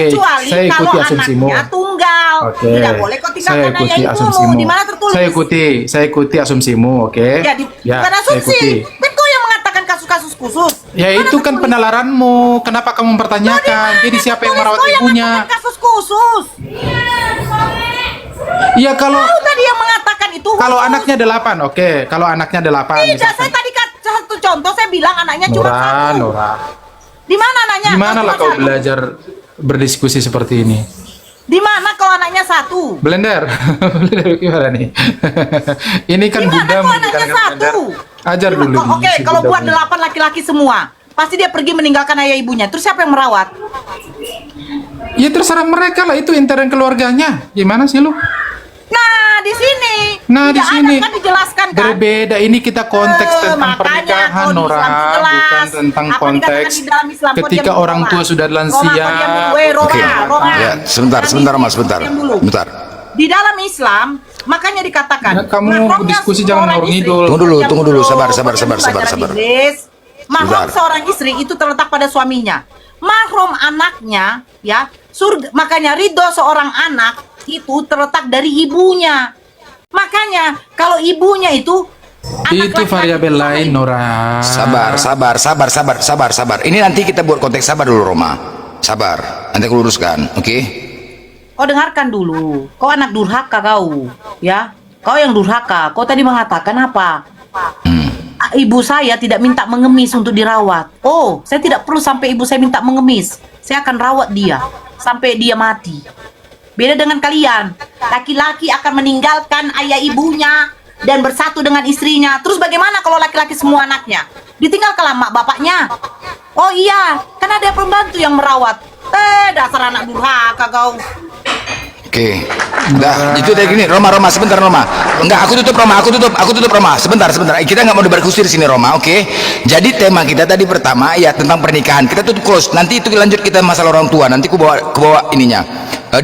Kecuali Saya kalau ikuti asumsimu. anaknya tunggal. Oke. Tidak boleh kau Saya tinggalkan ayah ikuti ibumu. asumsimu. Di mana tertulis? Saya ikuti asumsimu, oke? Ya, bukan saya asumsi. ikuti. Kan kau yang mengatakan kasus-kasus khusus. Ya Mana itu kan tertulis? penalaranmu. Kenapa kamu mempertanyakan? Jadi siapa yang merawat Kau yang ibunya? mengatakan kasus khusus. Iya kalau Kau tadi yang mengatakan itu kalau khusus. anaknya 8, oke. Kalau anaknya 8 Tidak, saya tadi satu contoh saya bilang anaknya cuma satu. Nora. Di mana anaknya? Gimana lah cuma kau satu. belajar berdiskusi seperti ini? Di mana kalau anaknya satu? Blender. Blender gimana nih? Ini kan Di mana Bunda kalau anaknya menjalankan Blender. satu? Ajar dulu. Oke, si kalau Bunda buat punya. 8 laki-laki semua, pasti dia pergi meninggalkan ayah ibunya. Terus siapa yang merawat? Ya terserah mereka lah, itu intern keluarganya. Gimana sih lu? Nah, di sini. Nah, di Tidak sini ada, kan dijelaskan kan? berbeda. Ini kita konteks tentang Makanya pernikahan, kalau di Nora, Islam itu jelas. bukan tentang Apa konteks dikatakan di dalam Islam? Kau ketika diam dulu, orang Roma. tua sudah Roma, lansia. kau diam dulu. Roma, Oke. Roma. Ya, sebentar, Roma, sebentar. Diam dulu. Bentar. Di dalam Islam, makanya dikatakan. Ya, kamu mahramnya diskusi seorang jangan ngawur istri. ngidul. Tunggu dulu, sabar. Pelajaran Inggris. Mahram Bentar. seorang istri itu terletak pada suaminya. Mahram anaknya, ya, surga. Makanya ridho seorang anak itu terletak dari ibunya. Makanya kalau ibunya itu anak Itu laki-laki variabel itu lain, Nora. Sabar. Ini nanti kita buat konteks, sabar dulu, Roma. Sabar. Nanti aku luruskan, oke? Kau dengarkan dulu. Kau anak durhaka kau, ya. Kau yang durhaka. Kau tadi mengatakan apa? Ibu saya tidak minta mengemis untuk dirawat. Oh, saya tidak perlu sampai ibu saya minta mengemis. Saya akan rawat dia sampai dia mati. Beda dengan kalian. Laki-laki akan meninggalkan ayah ibunya dan bersatu dengan istrinya. Terus bagaimana kalau laki-laki semua anaknya? Ditinggalkanlah mak bapaknya. Oh iya, kan ada pembantu yang merawat. Dasar anak durhaka kau. Oke. Udah, itu dari gini, Roma, sebentar, Roma. Enggak, aku tutup, Roma. Sebentar. Kita nggak mau debat kusir sini, Roma, oke? Jadi tema kita tadi pertama ya tentang pernikahan. Kita tutup close. Nanti itu lanjut kita masalah orang tua. Nanti aku bawa ininya,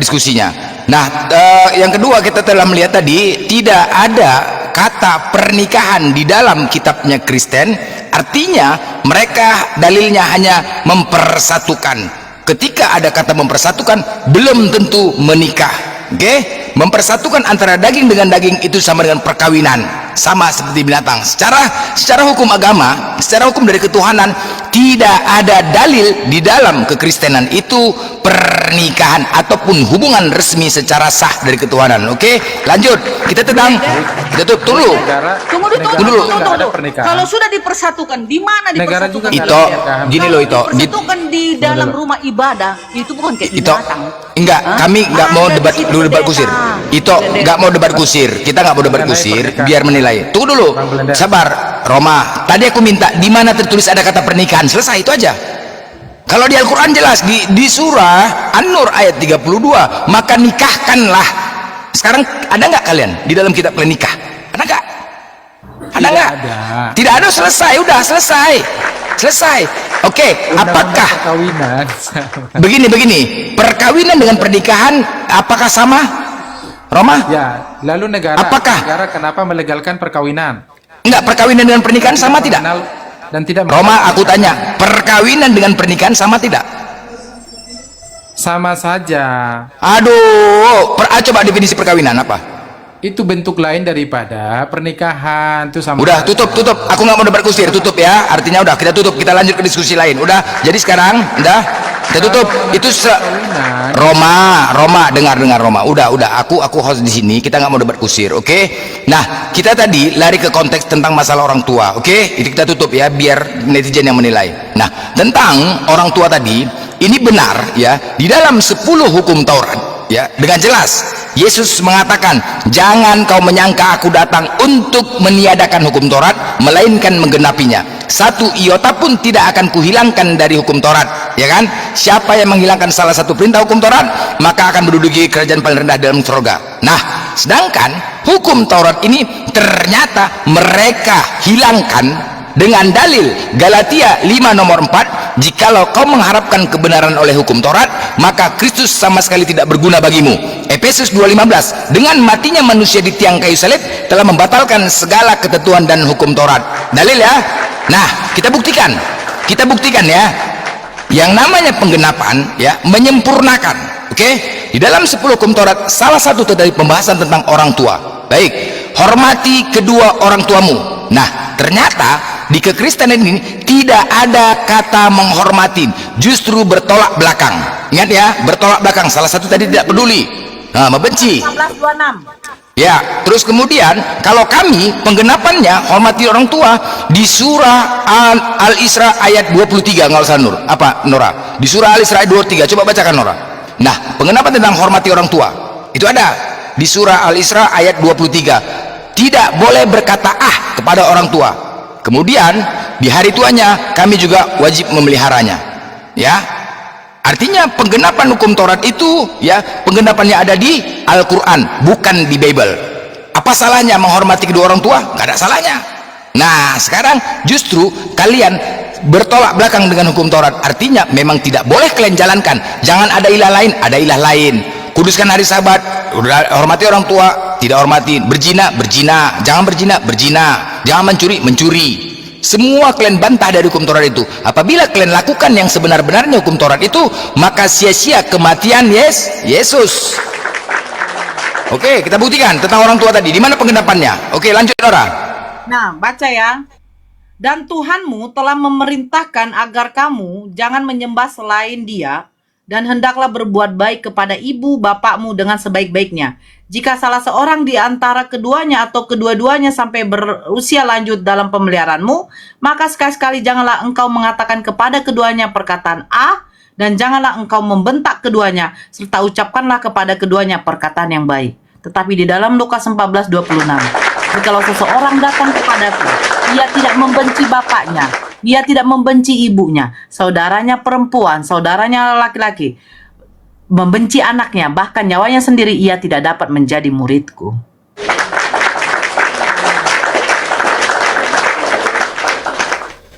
diskusinya. Nah, yang kedua kita telah melihat tadi tidak ada kata pernikahan di dalam kitabnya Kristen. Artinya mereka dalilnya hanya mempersatukan. Ketika ada kata mempersatukan, belum tentu menikah. Oke? Mempersatukan antara daging dengan daging itu sama dengan perkawinan, sama seperti binatang. Secara hukum agama, secara hukum dari ketuhanan, tidak ada dalil di dalam kekristenan itu pernikahan ataupun hubungan resmi secara sah dari ketuhanan. Oke? Lanjut. Kita tunggu dulu. Tunggu dulu. Kalau sudah dipersatukan, di mana Negara dipersatukan? juga Ito, gini loh Ito. Dipersatukan di dalam rumah ibadah, itu bukan kayak Ito, binatang. enggak, kami enggak mau Ada debat di situ dulu debat beda. kusir. Ito enggak mau debat kusir. Kita enggak mau debat kusir biar menilai. Tunggu dulu. Sabar, Roma. Tadi aku minta di mana tertulis ada kata pernikahan. Selesai itu aja. Kalau di Al-Qur'an jelas di surah An-Nur ayat 32, maka nikahkanlah. Sekarang ada enggak kalian di dalam kitab kalian nikah? Ada enggak? Ada enggak? Tidak ada. Selesai, udah selesai. Oke, apakah perkawinan? begini perkawinan dengan pernikahan apakah sama, Roma? Ya, lalu negara kenapa melegalkan perkawinan? Enggak, perkawinan dengan pernikahan sama tidak? Dan tidak Roma, aku tanya, perkawinan dengan pernikahan sama tidak? sama saja. Aduh, coba definisi perkawinan apa? Itu bentuk lain daripada pernikahan. Itu sama Udah, saja. tutup. Aku nggak mau debat kusir, tutup ya. Artinya udah, kita tutup, kita lanjut ke diskusi lain. Udah, jadi sekarang, udah, kita tutup. Itu Roma, dengar Roma. Udah, aku host di sini. Kita nggak mau debat kusir, oke? Nah, kita tadi lari ke konteks tentang masalah orang tua, oke? Itu kita tutup ya, biar netizen yang menilai. Nah, tentang orang tua tadi, ini benar ya, di dalam 10 hukum Taurat. Ya, dengan jelas Yesus mengatakan, jangan kau menyangka aku datang untuk meniadakan hukum Taurat, melainkan menggenapinya. Satu iota pun tidak akan kuhilangkan dari hukum Taurat, ya kan? Siapa yang menghilangkan salah satu perintah hukum Taurat, maka akan menduduki kerajaan paling rendah dalam surga. Nah, sedangkan hukum Taurat ini ternyata mereka hilangkan dengan dalil Galatia 5 nomor 4, jikalau kau mengharapkan kebenaran oleh hukum Taurat, maka Kristus sama sekali tidak berguna bagimu. Efesus 2:15, dengan matinya manusia di tiang kayu salib telah membatalkan segala ketentuan dan hukum Taurat. Dalil ya. Nah, kita buktikan ya, yang namanya penggenapan ya, menyempurnakan. Oke, di dalam 10 hukum Taurat salah satu dari pembahasan tentang orang tua. Baik, hormati kedua orang tuamu. Nah, ternyata di kekristenan ini tidak ada kata menghormati, justru bertolak belakang. Ingat ya, bertolak belakang. Salah satu tadi tidak peduli, membenci. 15:26. Ya, terus kemudian kalau kami penggenapannya hormati orang tua di surah Al-Isra ayat 23, nggak usah Nur. Apa Nora? Di surah Al-Isra ayat 23, coba bacakan Nora. Nah, pengenapan tentang hormati orang tua itu ada di surah Al-Isra ayat 23. Tidak boleh berkata ah kepada orang tua. Kemudian di hari tuanya kami juga wajib memeliharanya. Ya. Artinya penggenapan hukum Taurat itu ya, penggenapannya ada di Al-Qur'an, bukan di Bible. Apa salahnya menghormati kedua orang tua? Gak ada salahnya. Nah, sekarang justru kalian bertolak belakang dengan hukum Taurat. Artinya memang tidak boleh kalian jalankan. Jangan ada ilah lain, ada ilah lain. Kuduskan hari Sabat, hormati orang tua, tidak hormati. Berzina, berzina. Jangan berzina, berzina. Jangan mencuri, mencuri. Semua kalian bantah dari hukum Taurat itu. Apabila kalian lakukan yang sebenar-benarnya hukum Taurat itu, maka sia-sia kematian Yesus. Oke, kita buktikan tentang orang tua tadi. Di mana penggenapannya? Oke, lanjut Nora. Nah, baca ya. Dan Tuhanmu telah memerintahkan agar kamu jangan menyembah selain Dia, dan hendaklah berbuat baik kepada ibu bapakmu dengan sebaik-baiknya. Jika salah seorang di antara keduanya atau kedua-duanya sampai berusia lanjut dalam pemeliharaanmu, maka sekali-sekali janganlah engkau mengatakan kepada keduanya perkataan A, dan janganlah engkau membentak keduanya, serta ucapkanlah kepada keduanya perkataan yang baik. Tetapi di dalam Lukas 14:26, jikalau seseorang datang kepadaku, ia tidak membenci bapaknya, ia tidak membenci ibunya, saudaranya perempuan, saudaranya laki-laki, membenci anaknya, bahkan nyawanya sendiri, ia tidak dapat menjadi muridku.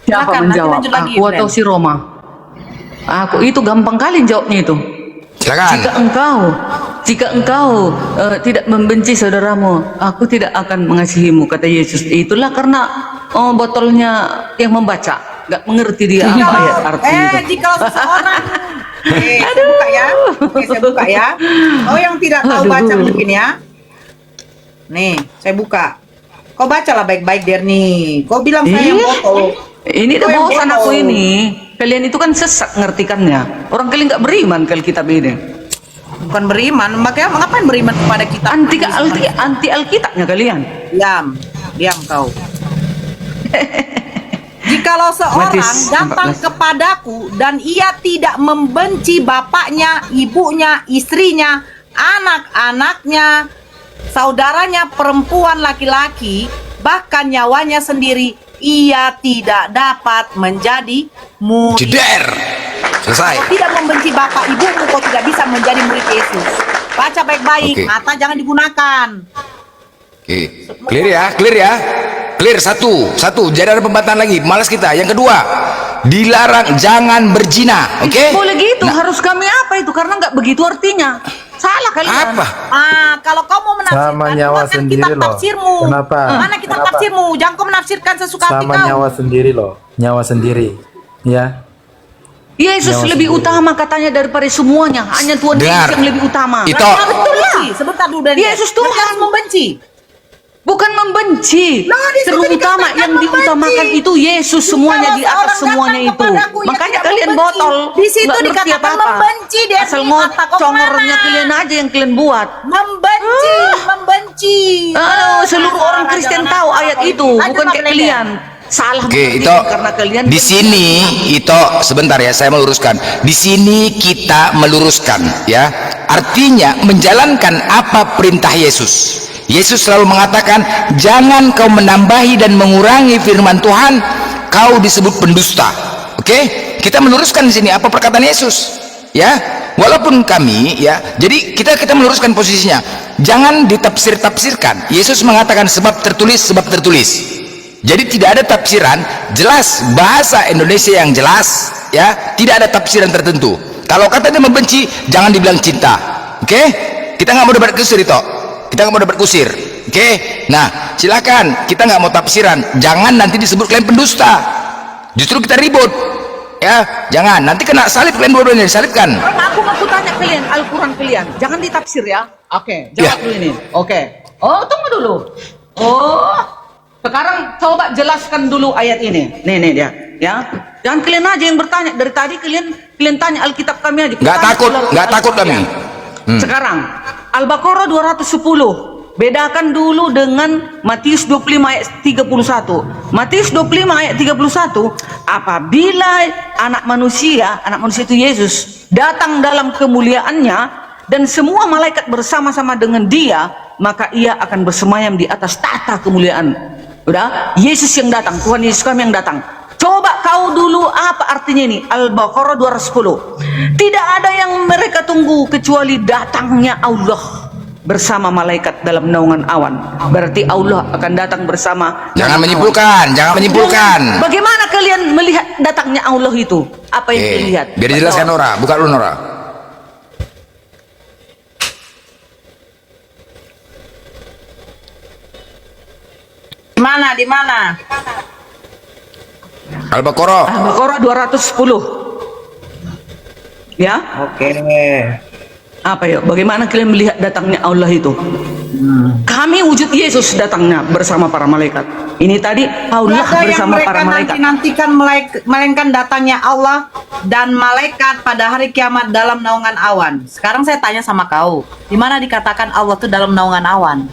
Siapa Silakan, nanti menjawab? lanjut lagi, Aku atau Ren. si Roma? Aku itu gampang kali jawabnya itu. Silakan. Jika engkau tidak membenci saudaramu, aku tidak akan mengasihimu, kata Yesus. Itulah karena botolnya yang membaca nggak mengerti dia apa ayat artinya. Jika seseorang saya buka ya. Oke, saya buka ya. Oh, yang tidak tahu baca mungkin ya. Nih, saya buka. Kau bacalah baik-baik, Derni. Kau bilang saya yang botol. Ini udah bosan aku ini. Kalian itu kan sesat ngertikannya. Orang kalian nggak beriman kalau kitab ini. Bukan beriman, makanya ngapain beriman kepada kita? Anti Alkitabnya kalian. Diam kau. Jikalau seorang Matius datang 14. kepadaku dan ia tidak membenci bapaknya, ibunya, istrinya, anak-anaknya, saudaranya perempuan laki-laki, bahkan nyawanya sendiri, ia tidak dapat menjadi murid. Jeder. Selesai. Kalau tidak membenci bapak ibumu, kau tidak bisa menjadi murid Yesus. Baca baik-baik, Oke. mata jangan digunakan. Oke. Clear ya, clear ya. Clear satu. Jadi ada pembatalan lagi. Malas kita. Yang kedua, dilarang jangan berzina. Oke? Boleh gitu, harus kami apa itu? Karena nggak begitu artinya. Salah kalian. Apa? Kalau kau mau menafsirkan, Sama nyawa keluarkan sendiri kitab loh. tafsirmu. Kenapa? Mana kitab tafsirmu? Jangan kau menafsirkan sesuka hati Sama kau. nyawa sendiri loh, nyawa sendiri. Ya. Yesus Nyawa lebih sendiri. utama katanya daripada semuanya. Hanya Tuhan Yesus Dengar. yang lebih utama. Itu. Nah, betul lah. Sebentar dulu Daniel. Yesus Tuhan. Berarti membenci. Bukan membenci. Nah, di situ Terutama dikatakan yang membenci. diutamakan itu Yesus, semuanya di Kalau atas seorang semuanya datang itu. kepadaku, ia Makanya tidak kalian membenci. botol. Di situ Nggak ngerti dikatakan apa-apa. membenci, Denny. Asal Mata kau congornya kemana? kalian aja yang kalian buat. Membenci, membenci. Seluruh orang Kristen tahu ayat itu, bukan kayak kalian. Salah Oke, mengerti itu karena kalian di sini itu sebentar ya, saya meluruskan. Di sini kita meluruskan ya. Artinya menjalankan apa perintah Yesus. Yesus selalu mengatakan, jangan kau menambahi dan mengurangi firman Tuhan, kau disebut pendusta. Oke? Kita meluruskan di sini apa perkataan Yesus. Ya, walaupun kami ya, jadi kita meluruskan posisinya. Jangan ditafsir-tafsirkan. Yesus mengatakan sebab tertulis. Jadi tidak ada tafsiran, jelas bahasa Indonesia yang jelas ya, tidak ada tafsiran tertentu. Kalau katanya membenci, jangan dibilang cinta. Oke? Kita nggak mau debat kusir itu. Kita nggak mau debat kusir. Oke? Nah, silakan. Kita nggak mau tafsiran. Jangan nanti disebut kalian pendusta. Justru kita ribut. Ya, jangan. Nanti kena salib kalian dua-duanya, disalibkan. Aku tanya kalian, Al-Quran kalian, jangan ditafsir ya. Oke, jawab Ya. dulu ini. Oke. Oh, tunggu dulu. Oh, sekarang coba jelaskan dulu ayat ini. Nih dia, ya. Jangan kalian aja yang bertanya. Dari tadi kalian tanya Alkitab kami aja. Nggak takut kami. Sekarang Al-Baqarah 210. Bedakan dulu dengan Matius 25 ayat 31. Matius 25 ayat 31, apabila anak manusia itu Yesus, datang dalam kemuliaannya dan semua malaikat bersama-sama dengan dia, maka ia akan bersemayam di atas tahta kemuliaan. Udah, Yesus yang datang, Tuhan Yesus kami yang datang. Coba kau dulu apa artinya ini? Al-Baqarah 210. Tidak ada yang mereka tunggu kecuali datangnya Allah bersama malaikat dalam naungan awan. Berarti Allah akan datang bersama. Jangan menyimpulkan, jangan menyimpulkan. Bagaimana kalian melihat datangnya Allah itu? Apa yang kalian lihat? Biar dijelaskan Nora, buka dulu Nora. Di mana? Al-Baqarah. Al-Baqarah 210. Ya? Oke. Apa ya? Bagaimana kalian melihat datangnya Allah itu? Kami wujud Yesus datangnya bersama para malaikat. Ini tadi Allah Ada yang bersama mereka para malaikat. nantikan melainkan datangnya Allah dan malaikat pada hari kiamat dalam naungan awan. Sekarang saya tanya sama kau, di mana dikatakan Allah tuh dalam naungan awan?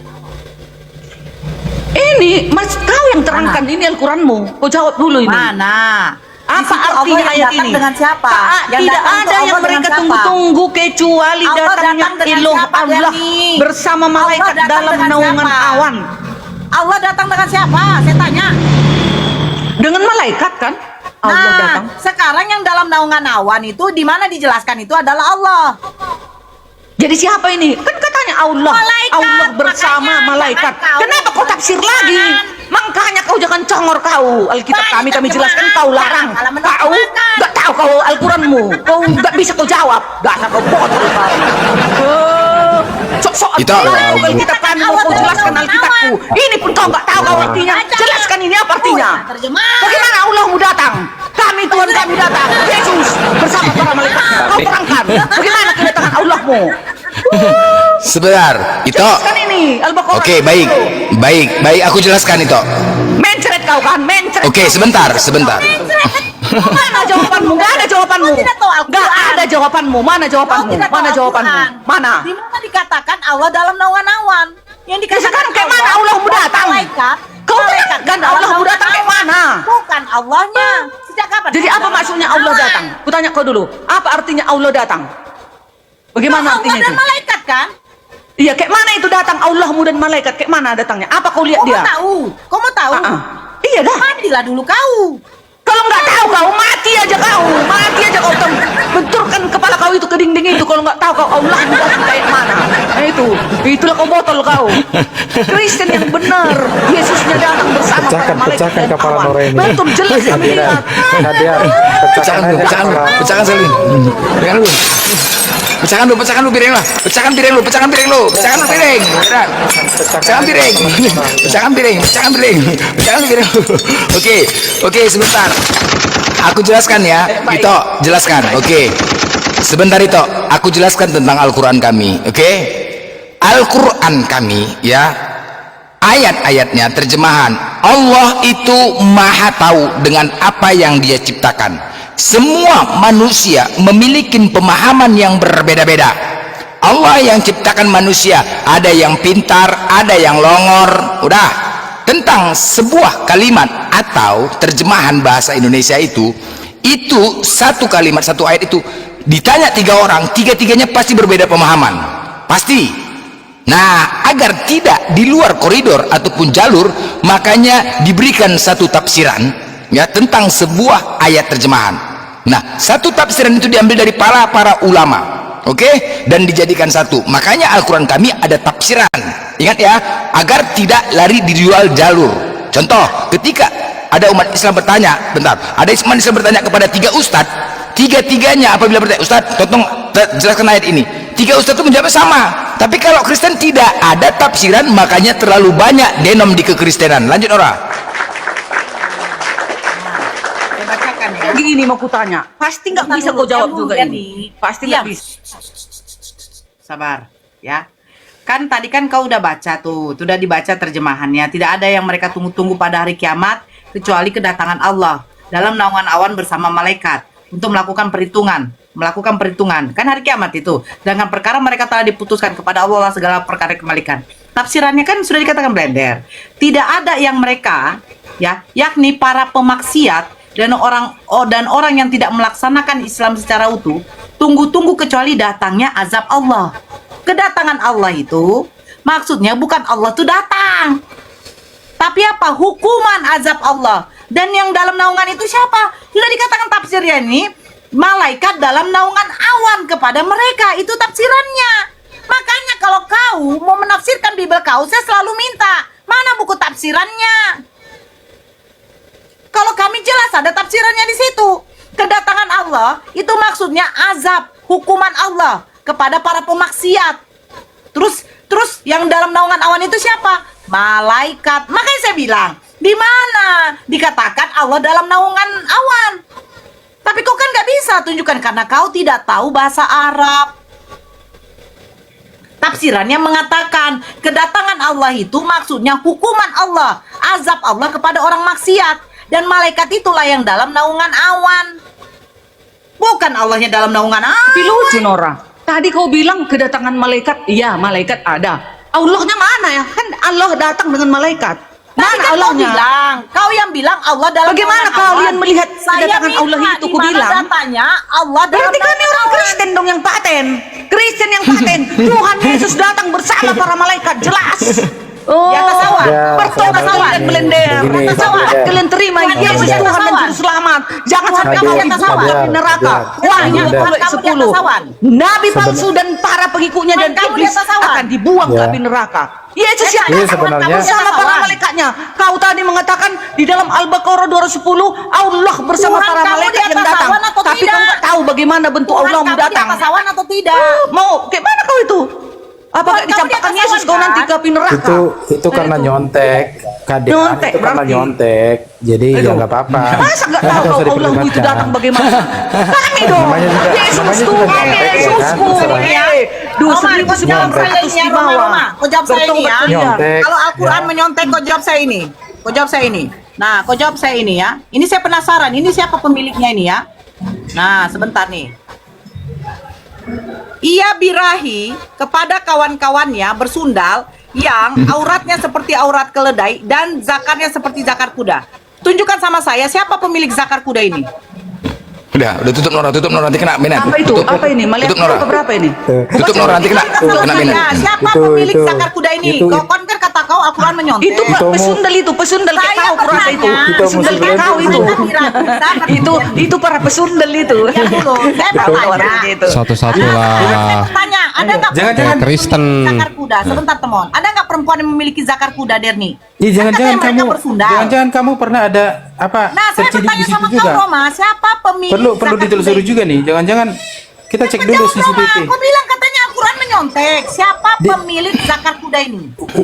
Ini Mas, kau yang terangkan ini Al-Quranmu. Kau jawab dulu ini. Mana? Apa Di situ Allah artinya yang ayat datang ini? dengan siapa? Yang Tidak datang itu ada yang Allah dengan mereka siapa? tunggu-tunggu kecuali Allah datangnya datang dengan iluh siapa, Allah Dani? bersama malaikat Allah datang dalam dengan naungan siapa? awan. Allah datang dengan siapa? Saya tanya. Dengan malaikat kan? Allah datang. Sekarang yang dalam naungan awan itu di mana dijelaskan itu adalah Allah. Jadi siapa ini? Kan katanya Allah. Malaikat, Allah bersama makanya malaikat. jangan kau Kenapa kau tafsir lagi? Makanya kau jangan congor kau. Alkitab Banyak kami jelaskan terjemahan, kau larang. salah Kau menerjemahkan. gak tahu kau Al-Quranmu. Kau gak bisa kau jawab. Dasar kau botol kau. Sok-sok Itu. tahu Alkitab kami mau kau jelaskan Alkitabku. Ini pun kau gak tahu kau artinya. Jelaskan ini apa artinya. Terjemahan. Bagaimana Allahmu datang? Kami Tuhan kami datang. Yesus bersama para malaikat. Kau terangkan. Bagaimana kedatangan Allahmu? Sebentar, Ito. Jelaskan ini Al-Baqarah. Oke, baik. Baik, aku jelaskan Ito. Mencret kau kan, mencret. Oke, sebentar. Mana jawabanmu? Gak ada jawabanmu. Kau tidak tahu Al-Quran. Gak ada jawabanmu. Mana jawabanmu? Kau tidak tahu Mana jawabanmu? Al-Quran. Mana? Di mana dikatakan Allah dalam naungan awan? Yang dikatakan Sekarang kayak mana Allahmu datang? Malaikat. Kau Malaikat kan dalam Allahmu naungan datang kayak awan. mana? Bukan Allahnya. Sejak kapan? Jadi apa dalam maksudnya naungan Allah awan? datang? Kutanya kau dulu. Apa artinya Allah datang? Bagaimana Allah artinya dan itu? malaikat kan? Iya, kayak mana itu datang Allahmu dan malaikat? Kayak mana datangnya? Apa kau lihat Kau dia? mau tahu? Kau mau tahu? Iya dah. Mandilah dulu kau. Kalau nggak tahu kau mati aja kau benturkan kepala kau itu ke dinding itu. Kalau nggak tahu kau Allah datang kayak mana? Nah itulah kau botol kau. Kristen yang benar, Yesusnya datang bersama para malaikat dan kepala awan. Nora ini. Betul jelas kami lihat. Nadia, Pecahkan Salim. Pecahkan lu piring lah. Pecahkan piring lu. Oke, sebentar. Aku jelaskan ya. Ito, jelaskan. Oke. Sebentar Ito, aku jelaskan tentang Al-Qur'an kami. Oke? Al-Qur'an kami ya. Ayat-ayatnya terjemahan Allah itu maha tahu dengan apa yang dia ciptakan. Semua manusia memiliki pemahaman yang berbeda-beda. Allah yang ciptakan manusia, ada yang pintar, ada yang longor. Udah, tentang sebuah kalimat atau terjemahan bahasa Indonesia itu satu kalimat, satu ayat itu ditanya 3 orang, tiga-tiganya pasti berbeda pemahaman. Pasti. Nah, agar tidak di luar koridor ataupun jalur, makanya diberikan satu tafsiran ya tentang sebuah ayat terjemahan. Nah, satu tafsiran itu diambil dari para ulama, oke, dan dijadikan satu. Makanya Al-Quran kami ada tafsiran. Ingat ya, agar tidak lari di dual jalur. Contoh, ketika ada umat Islam bertanya, ada umat Islam bertanya kepada 3 ustadz, tiga-tiganya apabila bertanya, Ustadz, tolong jelaskan ayat ini. 3 ustadz itu menjawab sama. Tapi kalau Kristen tidak ada tafsiran, makanya terlalu banyak denom di kekristenan. Lanjut Nora. Saya bacakan ya. Gini mau kutanya, pasti nggak bisa kau jawab juga Jadi, ini. Pasti nggak diam. bisa. Sabar ya. Kan tadi kan kau udah baca tuh, sudah dibaca terjemahannya. Tidak ada yang mereka tunggu-tunggu pada hari kiamat kecuali kedatangan Allah dalam naungan awan bersama malaikat untuk melakukan perhitungan kan hari kiamat itu. Dengan perkara mereka telah diputuskan kepada Allah segala perkara kembalikan. Tafsirannya kan sudah dikatakan blender. Tidak ada yang mereka ya, yakni para pemaksiat dan orang yang tidak melaksanakan Islam secara utuh, Tunggu-tunggu kecuali datangnya azab Allah. Kedatangan Allah itu maksudnya bukan Allah tuh datang, tapi apa? Hukuman azab Allah. Dan yang dalam naungan itu siapa? Sudah dikatakan tafsirnya ini, malaikat dalam naungan awan kepada mereka. Itu tafsirannya. Makanya kalau kau mau menafsirkan Bible kau, saya selalu minta, mana buku tafsirannya? Kalau kami jelas ada tafsirannya di situ. Kedatangan Allah itu maksudnya azab, hukuman Allah kepada para pemaksiat. Terus yang dalam naungan awan itu siapa? Malaikat. Makanya saya bilang, di mana dikatakan Allah dalam naungan awan? Tapi kau kan nggak bisa tunjukkan karena kau tidak tahu bahasa Arab. Tafsirannya mengatakan kedatangan Allah itu maksudnya hukuman Allah, azab Allah kepada orang maksiat. Dan malaikat itulah yang dalam naungan awan. Bukan Allahnya dalam naungan awan. Tapi lucu Nora. Tadi kau bilang kedatangan malaikat, iya malaikat ada. Allahnya mana ya? Kan Allah datang dengan malaikat. Mana Mana kan Allahnya? kau yang bilang Allah dalam Bagaimana naungan kalian awan. melihat Saya kedatangan minta Allah itu? di Ku mana bilang. datanya Allah dalam Berarti kami naungan orang awan. Kristen dong yang paten. Kristen yang paten. Tuhan Yesus datang bersama para malaikat, jelas. Oh, Di atas awan. bertobat Di atas awan. kalian melender. Begini, Di atas awan. Pak Kalian terima Tuhan Yesus Yesus di Tuhan atas dan awan. Juru Selamat. Jangan Tuhan sampai kamu kau di atas dibuang awan. ke neraka. Wahyu Tuhan kamu 10. di atas awan. Nabi palsu dan para pengikutnya dan Tuhan kamu di iblis atas awan. akan dibuang ke Ya. api neraka. Yesus yang Ini datang sebenarnya- bersama para malaikatnya. Kau tadi mengatakan di dalam Al-Baqarah 210 Allah bersama Tuhan para kamu malaikat di yang atas datang. awan atau Tapi tidak? kau nggak tahu bagaimana bentuk Tuhan Allah kamu di datang. atas awan atau tidak? Mau kayak mana kau itu? Apa Tuhan kamu di dicampakkan atas Yesus awan, kau kan? nanti ke api neraka? itu karena nyontek kadean, Nyontek itu karena berarti. nyontek, jadi ya Aduh. nggak apa-apa. Masa nggak tahu Nggak kalau usah Allahmu itu diperdebatkan. datang bagaimana? Kami dong. Namanya juga- Yesus namanya juga Tuhan nyontek, ya kan? Yesusku. Terserah. Dua Roma, seribu kau jawab sembilan saya ratus ini ya, di Roma, bawah. Roma. Kau jawab saya ini ya. Bertobat kalian. Nyontek. Kalau Al-Quran menyontek, kau jawab saya ini. Kau jawab saya ini. Nah, kau jawab saya ini ya. Ini saya penasaran. Ini siapa pemiliknya ini ya? Nah, sebentar nih. Ia birahi kepada kawan-kawannya bersundal yang auratnya seperti aurat keledai dan zakarnya seperti zakar kuda. Tunjukkan sama saya siapa pemilik zakar kuda ini. Udah tutup Nora nanti kena minat. Apa itu? Tutup. Apa ini? Tutup Malaikat Nora. ke berapa ini? Tutup Nora nanti kena Tunjukkan sama minat. saya, siapa Itu- pemilik itu- zakar kuda ini? itu- Kau kan kata kau Al-Quran menyontek. Itu Pak, pesundal kayak Saya kau berapa itu? bertanya. Itu Pesundal kayak muslim. kau itu. Saya bilang, Itu para pesundal itu. Ya dulu, saya bertanya. Itu. Satu-satu Saya lah. bertanya, ada nggak Jangan- perempuan jangan. Kristen. yang memiliki zakar kuda? Sebentar temon, ada nggak perempuan yang memiliki zakar kuda, Derni? Ih, Kan jangan-jangan katanya mereka kamu, bersundal. jangan-jangan kamu pernah ada apa? Nah, saya terciduk bertanya di situ sama juga. kau, Roma, siapa pemilik Perlu zakar ditelusuri kuda juga nih. Jangan-jangan kita cek dulu Jawab, Roma. CCTV. Kau bilang katanya Al-Quran menyontek. Siapa Di- pemilik zakar kuda ini?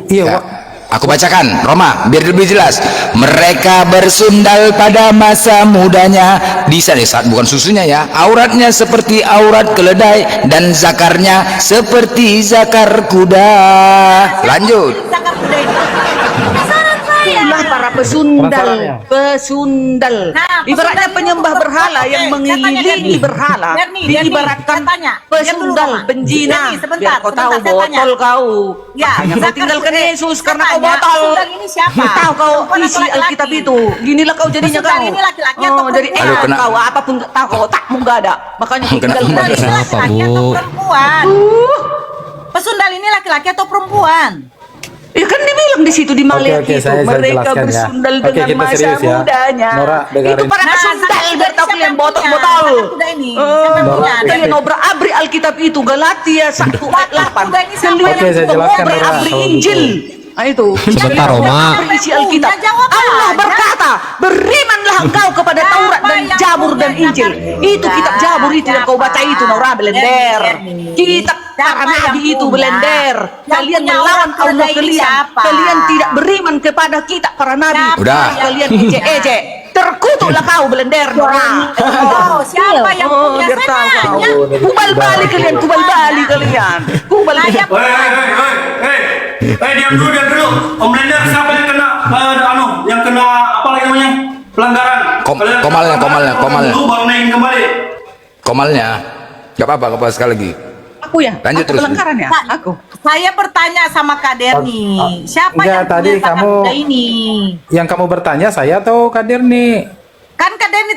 Iya, Ya, Wak. aku bacakan Roma biar lebih jelas. Mereka bersundal pada masa mudanya di saat bukan susunya ya. Auratnya seperti aurat keledai dan zakarnya seperti zakar kuda. Lanjut. Zakar kuda ini. Penasaran saya. Itulah para pesundal, Penasarannya. pesundal. Nah, Ibaratnya pesundal penyembah itu- berhala Oke, yang saya tanya, mengelilingi Denny. berhala. Denny, Diibaratkan saya tanya. Diam dulu, pesundal, Roma. penjina. Denny, sebentar, Biar kau tahu sebentar, saya tanya. botol kau. Ya, Makanya kau zakar tinggalkan kuda. Yesus Saya karena kau tanya, botol. pesundal ini siapa? Tahu kau Perempuan isi atau laki-laki? Alkitab itu. Ginilah kau jadinya Pesundal kau. ini laki-laki atau jadi perempuan? Aduh, kena. kau apapun nggak tahu kau otakmu nggak ada. Makanya kau Kena. tinggalkan Pesundal Yesus. ini Kenapa, laki-laki atau Bu? perempuan? Pesundal ini laki-laki atau perempuan? Ya kan dibilang di situ di Malaikat Oke, itu saya mereka jelaskan ya. bersundal Oke, dengan kita masa serius ya. mudanya. Nora, dengarin. Itu para Nah, pesundal zakar biar tahu kuda kalian siapa botol-botol. yang punya? Zakar kuda ini, siapa yang punya? Kalian obrak abri Alkitab itu Galatia 1 ayat 8. kuda ini siapa? Kalian Oke, saya jelaskan, obrak Nora, abri kalau Injil. gitu. Nah itu. Sebentar, Kalian Roma. obrak abri isi Alkitab. Punya jawaban. Allah berkata, berimanlah engkau kepada Siapa Taurat dan yang Jabur punya dan Injil. zakar kuda? Itu kitab Jabur itu yang kau baca itu Nora Belender. Denny. Kitab para Siapa yang nabi itu punya? Belender. Yang Kalian punya melawan orang Allah kuda ini kalian. siapa? Kalian tidak beriman kepada kitab para nabi. Siapa Udah. yang Kalian punya? ejek-ejek. Terkutuklah kau Belender Nora. Oh, siapa yang Oh, punya? biar Saya tahu kau. tanya. Kubal balik kalian, kubal balik kalian. Kubal Saya Diam dulu. Om Blender, siapa yang kena yang kena apa lagi namanya? Pelanggaran. Kalian Komalnya. Dulu baru naikin kembali. Komalnya. Gak apa-apa sekali lagi. Aku ya. Lanjut Aku terus. pelanggaran ya. Aku. Saya bertanya sama Kak Derni, siapa Enggak, yang tadi punya zakar kamu- kuda ini? Yang kamu bertanya saya atau Kadir nih? Kan Kak Derni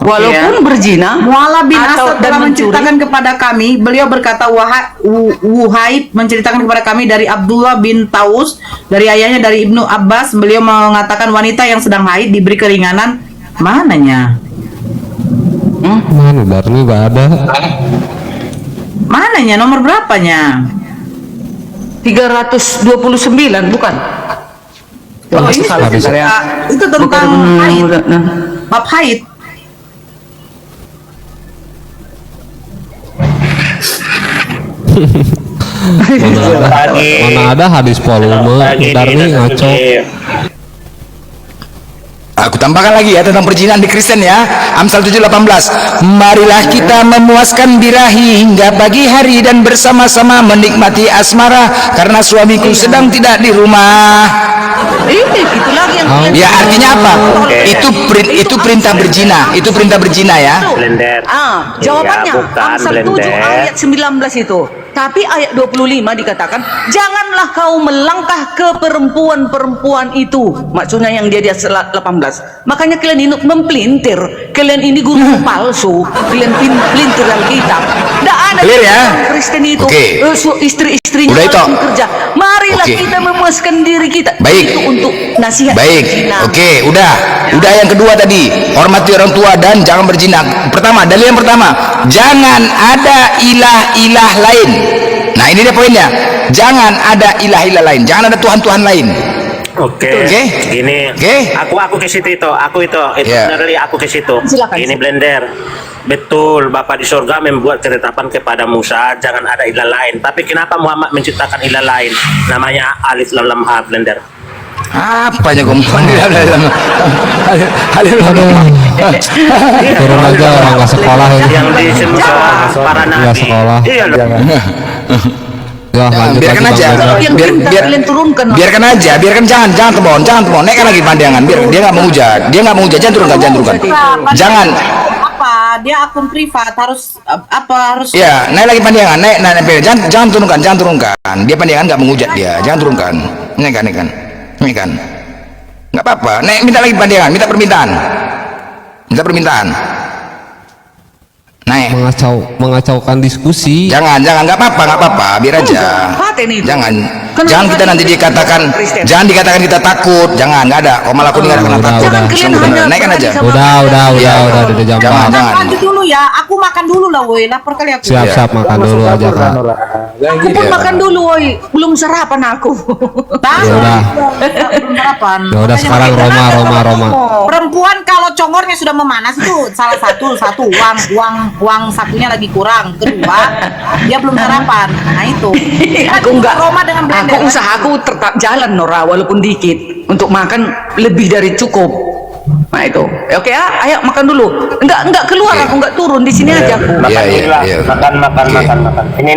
Walaupun berzina Mu'ala bin atau Asad dan telah mencuri. menceritakan kepada kami, beliau berkata, Wuhaib menceritakan kepada kami dari Abdullah bin Taus, dari ayahnya dari Ibnu Abbas, beliau mengatakan wanita yang sedang haid diberi keringanan. Mananya? Mana Darni nggak ada. Mananya? Nomor berapanya? 329 bukan? Oh, ini Habis. itu tentang haid, bab haid. Mana ada hadis volume. Darni ngaco. Aku tambahkan lagi ya tentang perzinahan di Kristen ya. Amsal 7:18. Marilah kita memuaskan birahi hingga pagi hari dan bersama-sama menikmati asmara karena suamiku sedang tidak di rumah. Ini itu lagi yang Ya artinya apa? Itu perintah berzina. Itu perintah berzina ya. Blender. Jawabannya Iya, bukan, Amsal 7 Blender. ayat 19 itu. Tapi ayat 25 dikatakan, janganlah kau melangkah ke perempuan-perempuan itu. Maksudnya yang dia 18. Makanya kalian ini mempelintir. Kalian ini guru palsu. Kalian pelintir Alkitab. Tidak ada Clear ya? Kristen itu. Oke. Istri-istrinya Udah itu. langsung kerja. Marilah Oke. kita memuaskan diri kita. Baik. Itu untuk nasihat. Baik, berzina. oke, udah yang kedua tadi, hormati orang tua dan jangan berzina. Pertama, dalil yang pertama, jangan ada ilah-ilah lain. Nah ini dia poinnya, jangan ada ilah-ilah lain, jangan ada Tuhan-Tuhan lain. Oke. Oke. Gini. Oke. Aku ke situ itu. Ya. Benerly aku ke situ. Silakan. Ini Blender. Betul, Bapak di surga membuat ketetapan kepada Musa jangan ada ilah lain. Tapi kenapa Muhammad menciptakan ilah lain? Namanya Alif Lam Lam Ha, Blender. Apanya kau Turun aja orang nggak sekolah ini. Yang disebut para Nggak nabi. sekolah. Iya loh. Ya, lanjut biarkan lagi, aja, Bang Blender. Yang pintar kalian turunkan. biarkan aja, biarkan jangan temon, naikkan lagi pandangan, biar dia nggak menghujat, jangan turunkan, jangan. Apa? Dia akun privat, harus harus Ya, naik lagi pandangan, naik, jangan turunkan. Dia pandangan nggak menghujat dia, jangan turunkan. Naikkan. Nggak apa-apa, naik minta lagi pandangan, minta permintaan. Naik. Mengacaukan diskusi. Jangan, nggak apa-apa, biar aja. Paten itu. Jangan Kenapa kita nanti dia dikatakan, Kristen? jangan dikatakan kita takut, jangan, nggak ada. Kau malah aku nggak kena udah, takut. udah. Kalian Sungguh hanya bener. Naikkan aja. berani sama Udah jam Jangan, 4. jangan. lanjut dulu ya. Aku makan dulu lah, woi. Lapar kali aku. Siap makan dulu aja Kak. Aku pun makan dulu, woi. Belum sarapan aku. Tahu. Ya udah. Belum sarapan. Ya udah Makanya sekarang makanya Roma. Perempuan kalau congornya sudah memanas itu salah satu uang sakunya lagi kurang. Kedua, dia belum sarapan. Nah itu. Aku enggak. Roma dengan blender. Aku usahaku tetap jalan Nora walaupun dikit untuk makan lebih dari cukup. Nah itu. Oke ya, ayo makan dulu. Enggak keluar, aku enggak turun di sini aja aku. Iya. Makan. Ini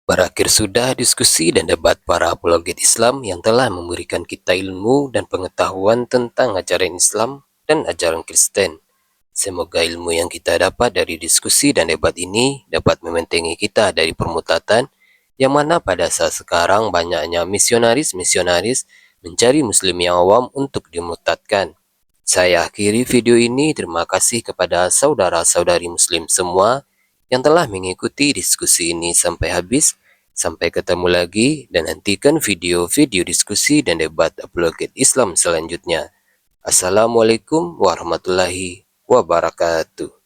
Berakhir sudah diskusi dan debat para apologet Islam yang telah memberikan kita ilmu dan pengetahuan tentang ajaran Islam dan ajaran Kristen. Semoga ilmu yang kita dapat dari diskusi dan debat ini dapat membentengi kita dari permutatan yang mana pada saat sekarang banyaknya misionaris mencari muslim yang awam untuk dimurtadkan. Saya akhiri video ini, terima kasih kepada saudara-saudari muslim semua yang telah mengikuti diskusi ini sampai habis. Sampai ketemu lagi dan nantikan video-video diskusi dan debat apologet Islam selanjutnya. Assalamualaikum warahmatullahi wabarakatuh.